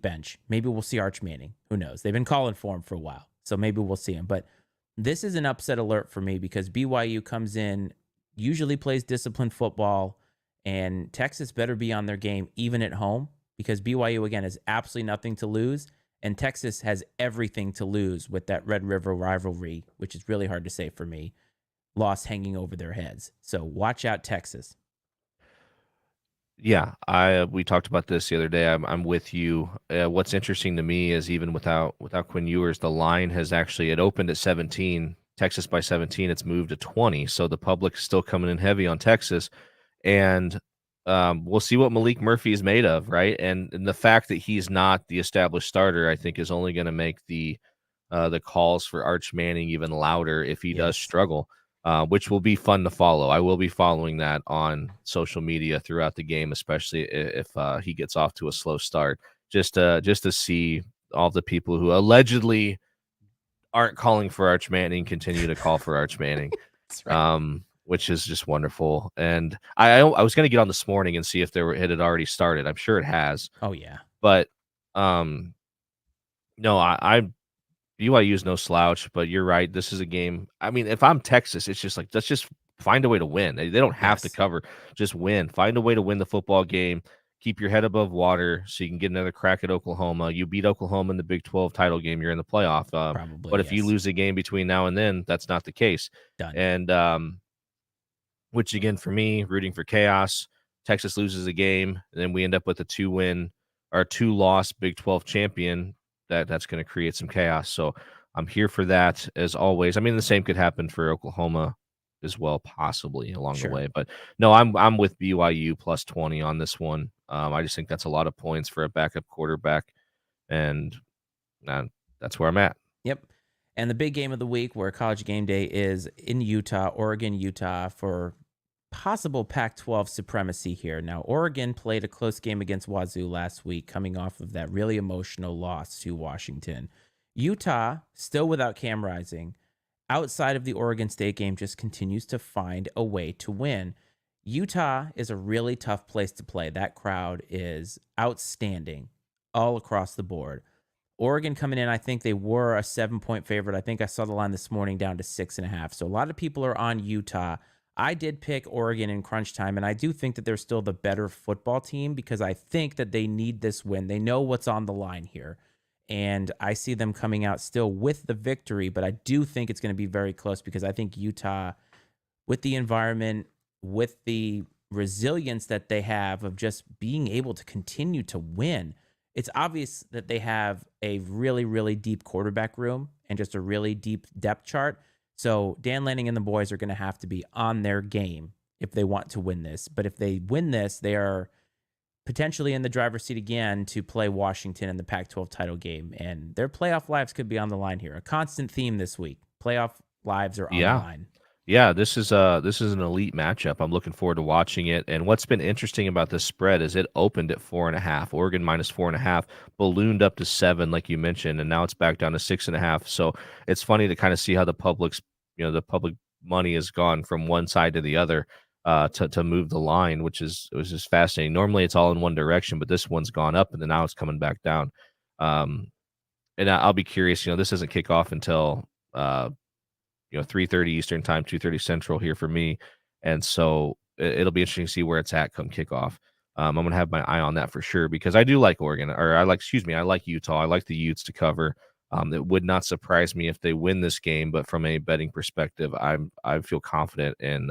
bench, maybe we'll see Arch Manning. Who knows? They've been calling for him for a while, so maybe we'll see him. But this is an upset alert for me because BYU comes in, usually plays disciplined football, and Texas better be on their game even at home because BYU, again, has absolutely nothing to lose. And Texas has everything to lose with that Red River rivalry, which is really hard to say for me. loss hanging over their heads. So watch out, Texas. Yeah, we talked about this the other day. I'm with you. What's interesting to me is even without Quinn Ewers, the line has actually it opened at 17, Texas by 17. It's moved to 20, so the public's still coming in heavy on Texas, and we'll see what Malik Murphy is made of, right? And the fact that he's not the established starter, I think, is only going to make the calls for Arch Manning even louder if he does Yes. struggle, which will be fun to follow. I will be following that on social media throughout the game, especially if he gets off to a slow start, just to see all the people who allegedly aren't calling for Arch Manning continue to call for Arch Manning, That's right. which is just wonderful. And I was going to get on this morning and see if it had already started. I'm sure it has, Oh, yeah. but um, no, I BYU is no slouch, but you're right. This is a game. I mean, if I'm Texas, it's just like let's just find a way to win. They don't have to Yes. cover. Just win. Find a way to win the football game. Keep your head above water so you can get another crack at Oklahoma. You beat Oklahoma in the Big 12 title game. You're in the playoff. Probably, But if you yes. lose a game between now and then, that's not the case. Done. And which again for me, rooting for chaos. Texas loses a game, and then we end up with a 2-win or 2-loss Big 12 champion. That's going to create some chaos. So I'm here for that as always. I mean, the same could happen for Oklahoma as well, possibly along the Sure. way. But no, I'm with BYU plus 20 on this one. I just think that's a lot of points for a backup quarterback, and that's where I'm at. Yep. And the big game of the week where College Game Day is in Utah, Oregon, Utah, for possible Pac-12 supremacy here. Now, Oregon played a close game against Wazoo last week, coming off of that really emotional loss to Washington. Utah, still without Cam Rising, outside of the Oregon State game, just continues to find a way to win. Utah is a really tough place to play. That crowd is outstanding all across the board. Oregon coming in, I think they were a 7-point favorite. I think I saw the line this morning down to 6.5. So a lot of people are on Utah. I did pick Oregon in crunch time, and I do think that they're still the better football team because I think that they need this win. They know what's on the line here, and I see them coming out still with the victory, but I do think it's going to be very close because I think Utah, with the environment, with the resilience that they have of just being able to continue to win, it's obvious that they have a really, really deep quarterback room and just a really deep depth chart. So Dan Lanning and the boys are going to have to be on their game if they want to win this. But if they win this, they are potentially in the driver's seat again to play Washington in the Pac-12 title game. And their playoff lives could be on the line here. A constant theme this week. Playoff lives are on the Yeah. line. Yeah, this is an elite matchup. I'm looking forward to watching it. And what's been interesting about this spread is it opened at 4.5. Oregon minus 4.5, ballooned up to 7, like you mentioned, and now it's back down to 6.5. So it's funny to kind of see how the the public money has gone from one side to the other to move the line, it was just fascinating. Normally it's all in one direction, but this one's gone up and then now it's coming back down. And I'll be curious. This doesn't kick off until 3:30 Eastern time, 2:30 Central here for me, and so it'll be interesting to see where it's at come kickoff. I'm gonna have my eye on that for sure because I do like Oregon, or I like Utah. I like the Utes to cover. It would not surprise me if they win this game, but from a betting perspective, I feel confident in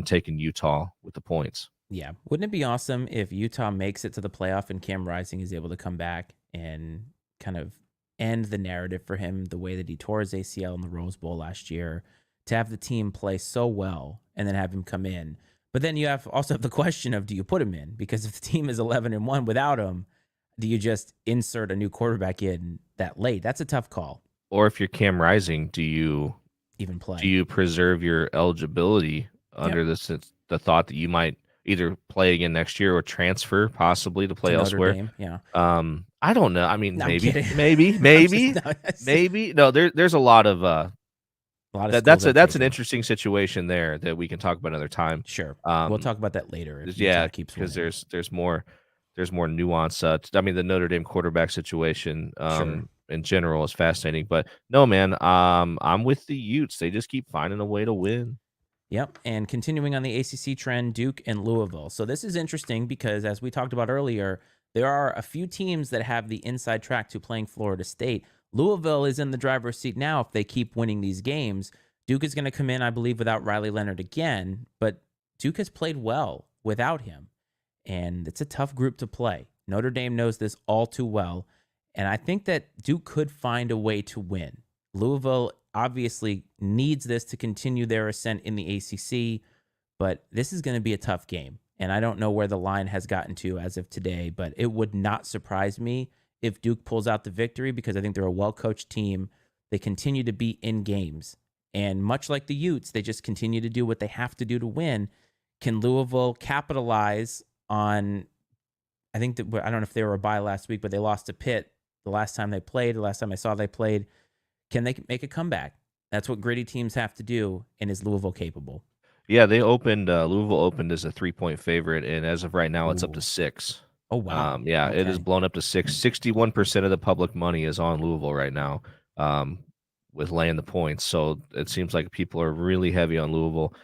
taking Utah with the points. Yeah. Wouldn't it be awesome if Utah makes it to the playoff and Cam Rising is able to come back and kind of end the narrative for him the way that he tore his ACL in the Rose Bowl last year, to have the team play so well and then have him come in. But then you also have the question of, do you put him in? Because if the team is 11-1 without him, do you just insert a new quarterback in that late? That's a tough call. Or if you're Cam Rising, do you Even play. do you preserve your eligibility under the thought that you might either play again next year or transfer possibly to play To Notre elsewhere? Dame? Yeah. I don't know. I mean, No, I'm maybe, kidding. maybe, I'm maybe, just- no, maybe. No, there's a lot of a lot of that's schools are that's an crazy. interesting situation there that we can talk about another time. Sure. We'll talk about that later if Utah keeps Because winning. there's more nuance. I mean, the Notre Dame quarterback situation Sure. in general is fascinating. But no, man, I'm with the Utes. They just keep finding a way to win. Yep. And continuing on the ACC trend, Duke and Louisville. So this is interesting because, as we talked about earlier, there are a few teams that have the inside track to playing Florida State. Louisville is in the driver's seat now if they keep winning these games Duke is going to come in, I believe, without Riley Leonard again, but Duke has played well without him, and it's a tough group to play. Notre Dame knows this all too well, and I think that Duke could find a way to win. Louisville obviously needs this to continue their ascent in the ACC, but this is going to be a tough game, and I don't know where the line has gotten to as of today, but it would not surprise me if Duke pulls out the victory because I think they're a well-coached team. They continue to be in games. And much like the Utes, they just continue to do what they have to do to win. Can Louisville capitalize on, I think that, I don't know if they were a bye last week, but they lost to Pitt the last time they played, the last time I saw they played. Can they make a comeback? That's what gritty teams have to do, and is Louisville capable? Yeah, they opened Louisville opened as a 3-point favorite, and as of right now, it's up to Ooh. 6. Oh, wow. Yeah, it is Okay. blown up to 6. 61% of the public money is on Louisville right now, with laying the points. So it seems like people are really heavy on Louisville.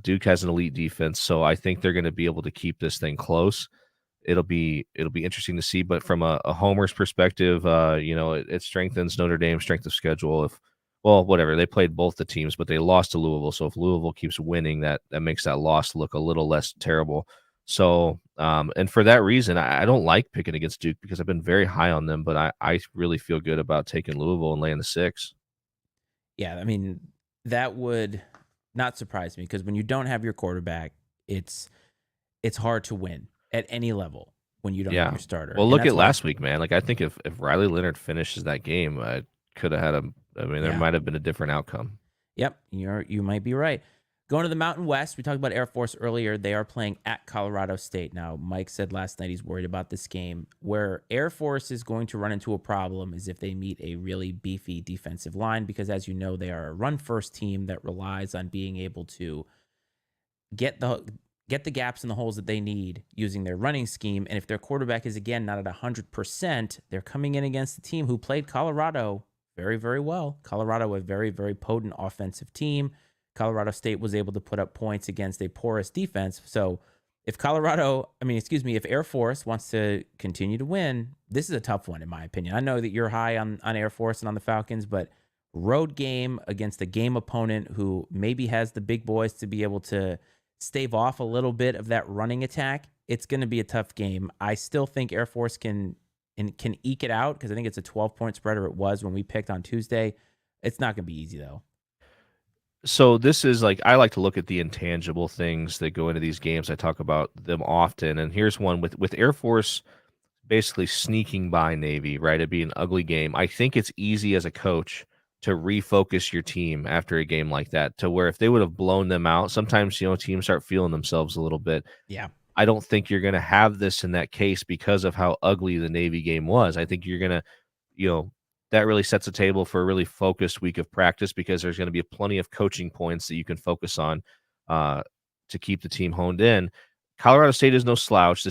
Duke has an elite defense, so I think they're going to be able to keep this thing close. It'll be interesting to see. But from a homer's perspective, it strengthens Notre Dame's strength of schedule. Whatever, they played both the teams, but they lost to Louisville. So if Louisville keeps winning, that makes that loss look a little less terrible. So, and for that reason, I don't like picking against Duke because I've been very high on them, but I really feel good about taking Louisville and laying the 6. Yeah, I mean, that would not surprise me because when you don't have your quarterback, it's hard to win at any level when you don't have Yeah. your starter. Well, And look that's at why, last week, man. Like I think if Riley Leonard finishes that game, I could have had a. I mean, there yeah. might have been a different outcome. Yep, you might be right. Going to the Mountain West, we talked about Air Force earlier. They are playing at Colorado State. Now, Mike said last night he's worried about this game. Where Air Force is going to run into a problem is if they meet a really beefy defensive line, because as you know, they are a run-first team that relies on being able to get the gaps and the holes that they need using their running scheme. And if their quarterback is, again, not at 100%, they're coming in against a team who played Colorado very, very well. Colorado, a very, very potent offensive team. Colorado State was able to put up points against a porous defense. So if if Air Force wants to continue to win, this is a tough one, in my opinion. I know that you're high on Air Force and on the Falcons, but road game against a game opponent who maybe has the big boys to be able to stave off a little bit of that running attack, it's going to be a tough game. I still think Air Force can eke it out because I think it's a 12-point spread, or it was when we picked on Tuesday. It's not going to be easy, though. So this is like I like to look at the intangible things that go into these games. I talk about them often, and here's one with Air Force basically sneaking by Navy, right? It'd be an ugly game. I think it's easy as a coach to refocus your team after a game like that, to where if they would have blown them out, sometimes teams start feeling themselves a little bit. Yeah. I don't think you're going to have this in that case because of how ugly the Navy game was. I think you're going to, you know, that really sets a table for a really focused week of practice because there's going to be plenty of coaching points that you can focus on to keep the team honed in. Colorado State is no slouch.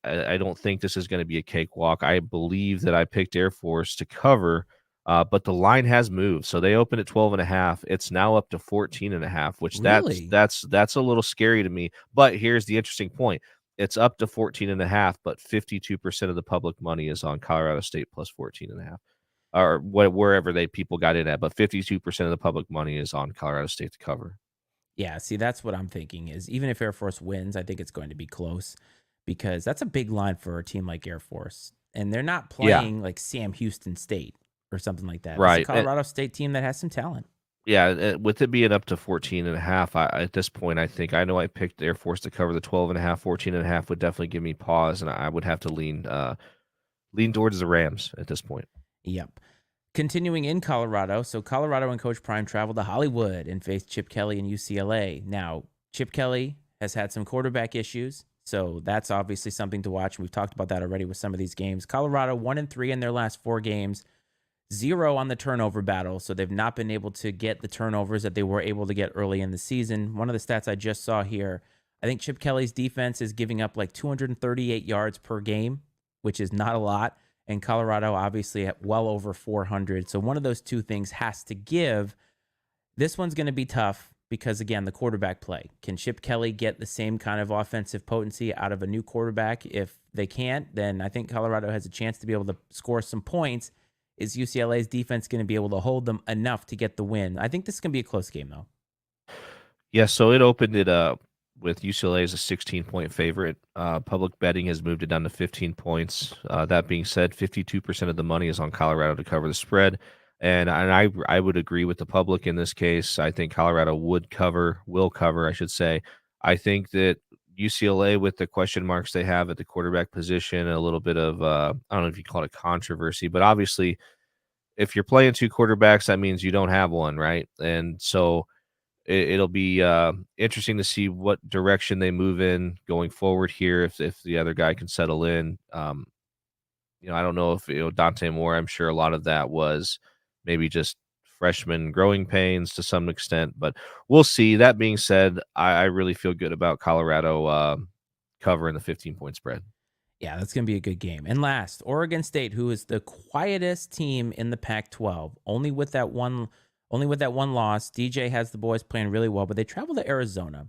I don't think this is going to be a cakewalk. I believe that I picked Air Force to cover, but the line has moved. So they opened at 12.5. It's now up to 14.5, which Really? that's a little scary to me. But here's the interesting point. It's up to 14.5, but 52% of the public money is on Colorado State plus 14.5. Or wherever people got in at, but 52% of the public money is on Colorado State to cover. Yeah, see, that's what I'm thinking is even if Air Force wins, I think it's going to be close because that's a big line for a team like Air Force. And they're not Yeah, playing like Sam Houston State or something like that. This is a right. Colorado State team that has some talent. Yeah, with it being up to 14.5, at this point, I know I picked Air Force to cover the 12.5. 14.5 would definitely give me pause, and I would have to lean towards the Rams at this point. Yep. Continuing in Colorado, so Colorado and Coach Prime traveled to Hollywood and faced Chip Kelly and UCLA. Now, Chip Kelly has had some quarterback issues, so that's obviously something to watch. We've talked about that already with some of these games. Colorado 1-3 in their last 4 games, 0 on the turnover battle, so they've not been able to get the turnovers that they were able to get early in the season. One of the stats I just saw here, I think Chip Kelly's defense is giving up like 238 yards per game, which is not a lot. And Colorado obviously at well over 400. So one of those two things has to give. This one's going to be tough because, again, the quarterback play. Can Chip Kelly get the same kind of offensive potency out of a new quarterback? If they can't, then I think Colorado has a chance to be able to score some points. Is UCLA's defense going to be able to hold them enough to get the win? I think this is going to be a close game, though. Yeah, so it opened it up with UCLA as a 16-point favorite. Public betting has moved it down to 15 points. That being said, 52% of the money is on Colorado to cover the spread. And I would agree with the public in this case. I think Colorado will cover, I should say. I think that UCLA, with the question marks they have at the quarterback position, a little bit of, I don't know if you call it controversy, but obviously, if you're playing two quarterbacks, that means you don't have one, right? And so it'll be interesting to see what direction they move in going forward here. If the other guy can settle in, I don't know if Dante Moore. I'm sure a lot of that was maybe just freshman growing pains to some extent, but we'll see. That being said, I really feel good about Colorado covering the 15-point spread. Yeah, that's going to be a good game. And last, Oregon State, who is the quietest team in the Pac-12, only with that one loss. DJ has the boys playing really well, but they travel to Arizona.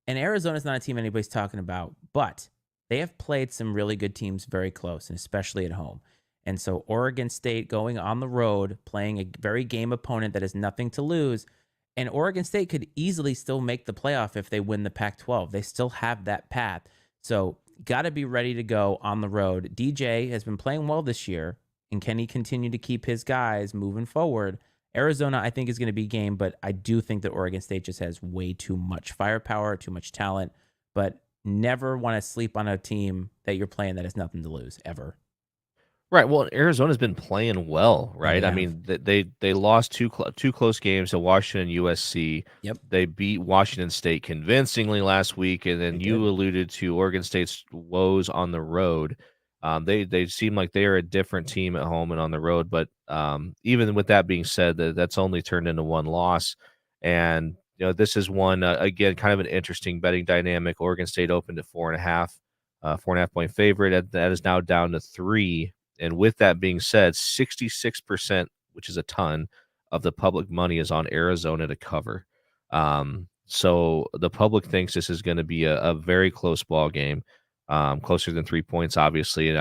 And Arizona's not a team anybody's talking about, but they have played some really good teams very close, and especially at home. And so Oregon State going on the road, playing a very game opponent that has nothing to lose. And Oregon State could easily still make the playoff if they win the Pac-12. They still have that path. So got to be ready to go on the road. DJ has been playing well this year, and can he continue to keep his guys moving forward? Arizona, I think, is going to be game, but I do think that Oregon State just has way too much firepower, too much talent, but never want to sleep on a team that you're playing that has nothing to lose, ever. Right. Well, Arizona's been playing well, Yeah, right? they I have. mean, they lost two close games to Washington, USC. Yep, They beat Washington State convincingly last week, and they then you did. alluded to Oregon State's woes on the road. They seem like they are a different team at home and on the road. But even with that being said, that's only turned into one loss, and this is one again, kind of an interesting betting dynamic. Oregon State opened at 4.5, 4.5 point favorite. That is now down to 3. And with that being said, 66%, which is a ton, of the public money is on Arizona to cover. So the public thinks this is going to be a very close ball game, closer than 3 points, obviously. And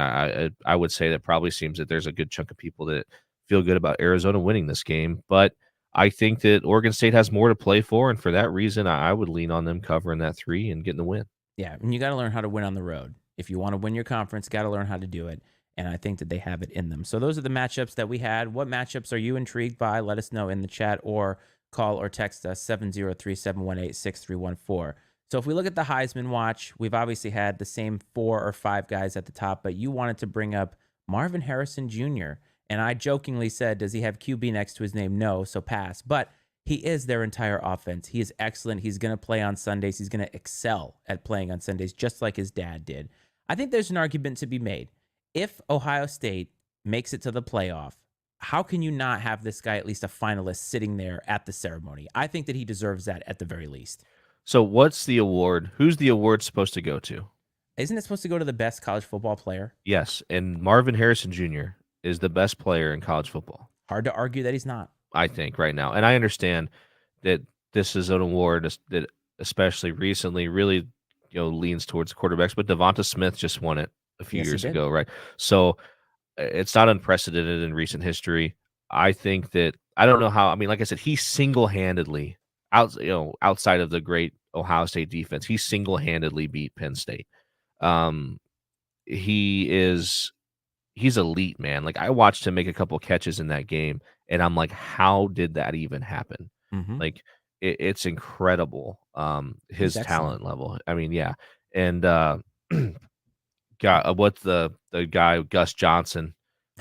I would say that probably seems that there's a good chunk of people that feel good about Arizona winning this game. But I think that Oregon State has more to play for. And for that reason, I would lean on them covering that 3 and getting the win. Yeah, and you got to learn how to win on the road. If you want to win your conference, got to learn how to do it. And I think that they have it in them. So those are the matchups that we had. What matchups are you intrigued by? Let us know in the chat or call or text us 703-718-6314. So if we look at the Heisman watch, we've obviously had the same 4 or 5 guys at the top, but you wanted to bring up Marvin Harrison Jr. And I jokingly said, does he have QB next to his name? No, so pass. But he is their entire offense. He is excellent. He's going to play on Sundays. He's going to excel at playing on Sundays, just like his dad did. I think there's an argument to be made. If Ohio State makes it to the playoff, how can you not have this guy at least a finalist sitting there at the ceremony? I think that he deserves that at the very least. So what's the award? Who's the award supposed to go to? Isn't it supposed to go to the best college football player? Yes, and Marvin Harrison Jr. is the best player in college football, Hard to argue that he's not. I think, right now. And I understand that this is an award that, especially recently, really leans towards quarterbacks. But Devonta Smith just won it a few Yes, he years did. ago, right? So it's not unprecedented in recent history. I think that I don't know how. I mean, like I said, he single-handedly outside of the great Ohio State defense, he single-handedly beat Penn State. Um, he's elite, man. Like, I watched him make a couple catches in that game, and I'm like, how did that even happen? Mm-hmm. Like, it's incredible. He's His excellent. talent level. I mean, yeah. And what's the guy Gus Johnson,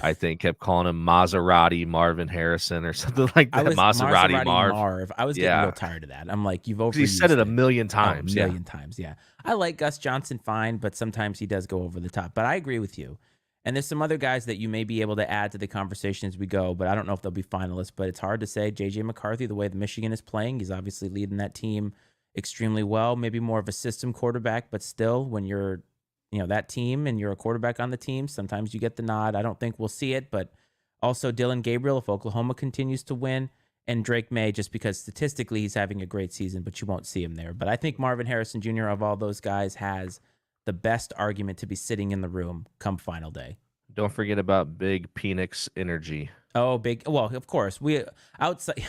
I think, kept calling him Maserati Marvin Harrison or something like I that. was Maserati Maserati Marv. Marv. I was getting Yeah. real tired of that. I'm like, you've 'Cause he said it overused a it. million Oh, times. a Yeah. million times. Yeah. I like Gus Johnson fine, but sometimes he does go over the top. But I agree with you. And there's some other guys that you may be able to add to the conversation as we go, but I don't know if they'll be finalists. But it's hard to say. JJ McCarthy, the way the Michigan is playing, he's obviously leading that team extremely well. Maybe more of a system quarterback, but still, when you're that team and you're a quarterback on the team, sometimes you get the nod. I don't think we'll see it, but also Dylan Gabriel, if Oklahoma continues to win, and Drake May, just because statistically he's having a great season, but you won't see him there. But I think Marvin Harrison Jr. of all those guys has the best argument to be sitting in the room come final day. Don't forget about Big Penix Energy. Oh, big. Well, of course, we outside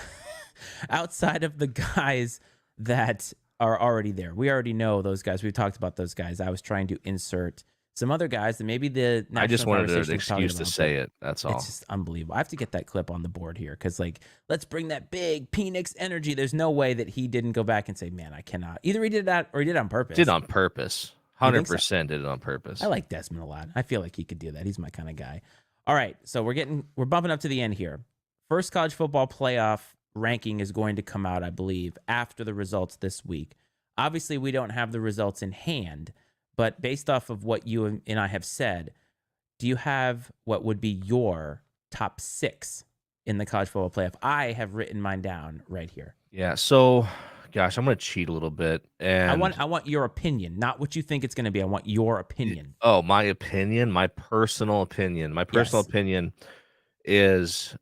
outside of the guys that are already there. We already know those guys. We've talked about those guys. I was trying to insert some other guys that maybe the I just national wanted conversation an is talking excuse to about, say but it. That's it's all. just unbelievable. I have to get that clip on the board here because, like, let's bring that big Penix energy. There's no way that he didn't go back and say, man, I cannot. Either he did that or he did it on Did purpose. on purpose. You think so? 100% did it on purpose. I like Desmond a lot. I feel like he could do that. He's my kind of guy. All right, so we're bumping up to the end here. First college football playoff ranking is going to come out, I believe, after the results this week. Obviously, we don't have the results in hand, but based off of what you and I have said, do you have what would be your top 6 in the college football playoff? I have written mine down right here. Yeah, so gosh, I'm going to cheat a little bit I and want your opinion, not what you think it's going to be. I want your opinion. oh, my opinion, my personal opinion. My personal Yes. opinion is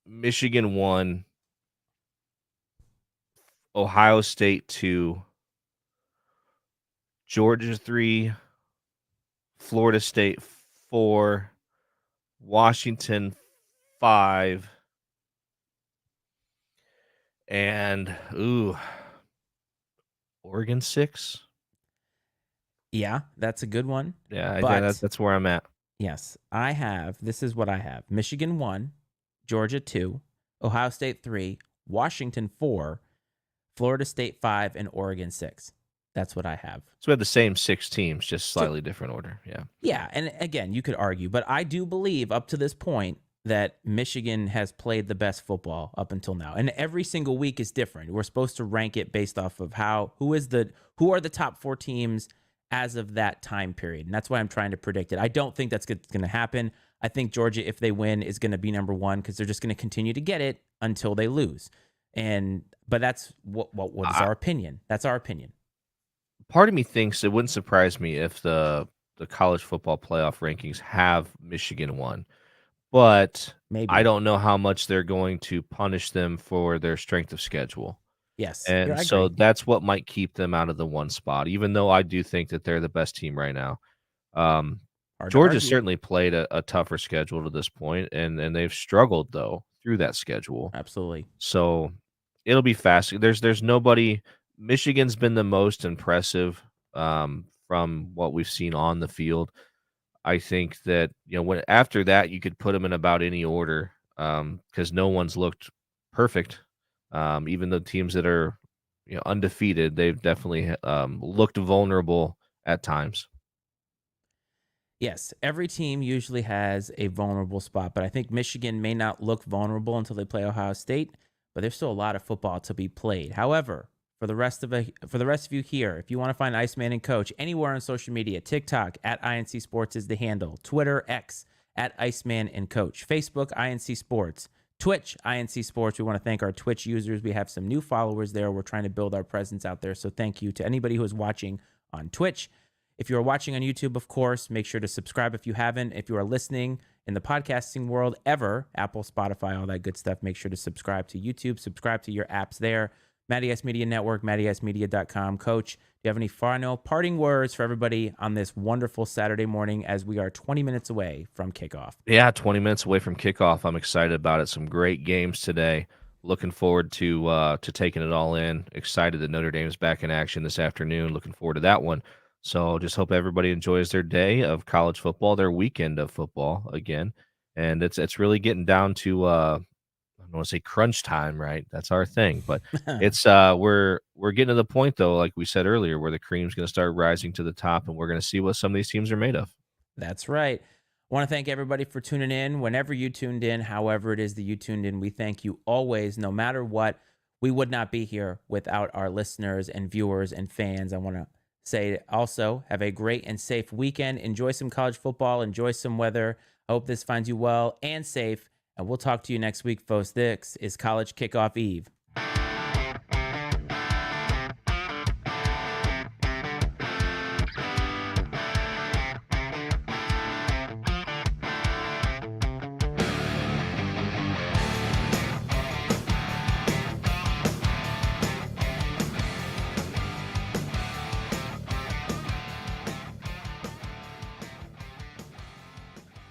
Michigan 1, Ohio State 2, Georgia 3, Florida State 4, Washington 5, and Oregon 6. Yeah, that's a good one. Yeah, But that's where I'm at. yes, this is what I have. Michigan 1, Georgia 2, Ohio State 3, Washington 4, Florida State 5, and Oregon 6. That's what I have. So we have the same 6 teams, just slightly different order. Yeah. Yeah, and again, you could argue, but I do believe up to this point that Michigan has played the best football up until now. And every single week is different. We're supposed to rank it based off of who are the top 4 teams as of that time period. And that's why I'm trying to predict it. I don't think that's going to happen. I think Georgia, if they win, is going to be number 1 because they're just going to continue to get it until they lose. But that's what is our opinion. That's our opinion. Part of me thinks it wouldn't surprise me if the college football playoff rankings have Michigan 1, but Maybe. I don't know how much they're going to punish them for their strength of schedule. Yes. And I so agree. that's what might keep them out of the 1 spot, even though I do think that they're the best team right now. Hard to Georgia argue. certainly played a tougher schedule to this point, and they've struggled, though, through that schedule. Absolutely. So it'll be fast. There's nobody. Michigan's been the most impressive from what we've seen on the field. I think that when after that you could put them in about any order because no one's looked perfect. Even the teams that are undefeated, they've definitely looked vulnerable at times. Yes, every team usually has a vulnerable spot, but I think Michigan may not look vulnerable until they play Ohio State, but there's still a lot of football to be played. However, for the rest of you here, if you want to find Iceman and Coach anywhere on social media, TikTok at INC Sports is the handle, Twitter X at Iceman and Coach, Facebook INC Sports, Twitch INC Sports. We want to thank our Twitch users. We have some new followers there. We're trying to build our presence out there, so thank you to anybody who is watching on Twitch. If you are watching on YouTube, of course, make sure to subscribe if you haven't. If you are listening in the podcasting world ever, Apple, Spotify, all that good stuff, make sure to subscribe to YouTube, subscribe to your apps there. Matty S Media Network, MattySmedia.com. Coach, do you have any final parting words for everybody on this wonderful Saturday morning as we are 20 minutes away from kickoff? Yeah, 20 minutes away from kickoff. I'm excited about it. Some great games today. Looking forward to taking it all in. Excited that Notre Dame is back in action this afternoon. Looking forward to that one. So just hope everybody enjoys their day of college football, their weekend of football again. And it's really getting down to I don't want to say crunch time, right? That's our thing. But it's we're getting to the point though, like we said earlier, where the cream's gonna start rising to the top and we're gonna see what some of these teams are made of. That's right. I want to thank everybody for tuning in. Whenever you tuned in, however it is that you tuned in, we thank you always, no matter what. We would not be here without our listeners and viewers and fans. I want to say also, have a great and safe weekend. Enjoy some college football. Enjoy some weather. I hope this finds you well and safe. And we'll talk to you next week, folks. This is College Kickoff Eve.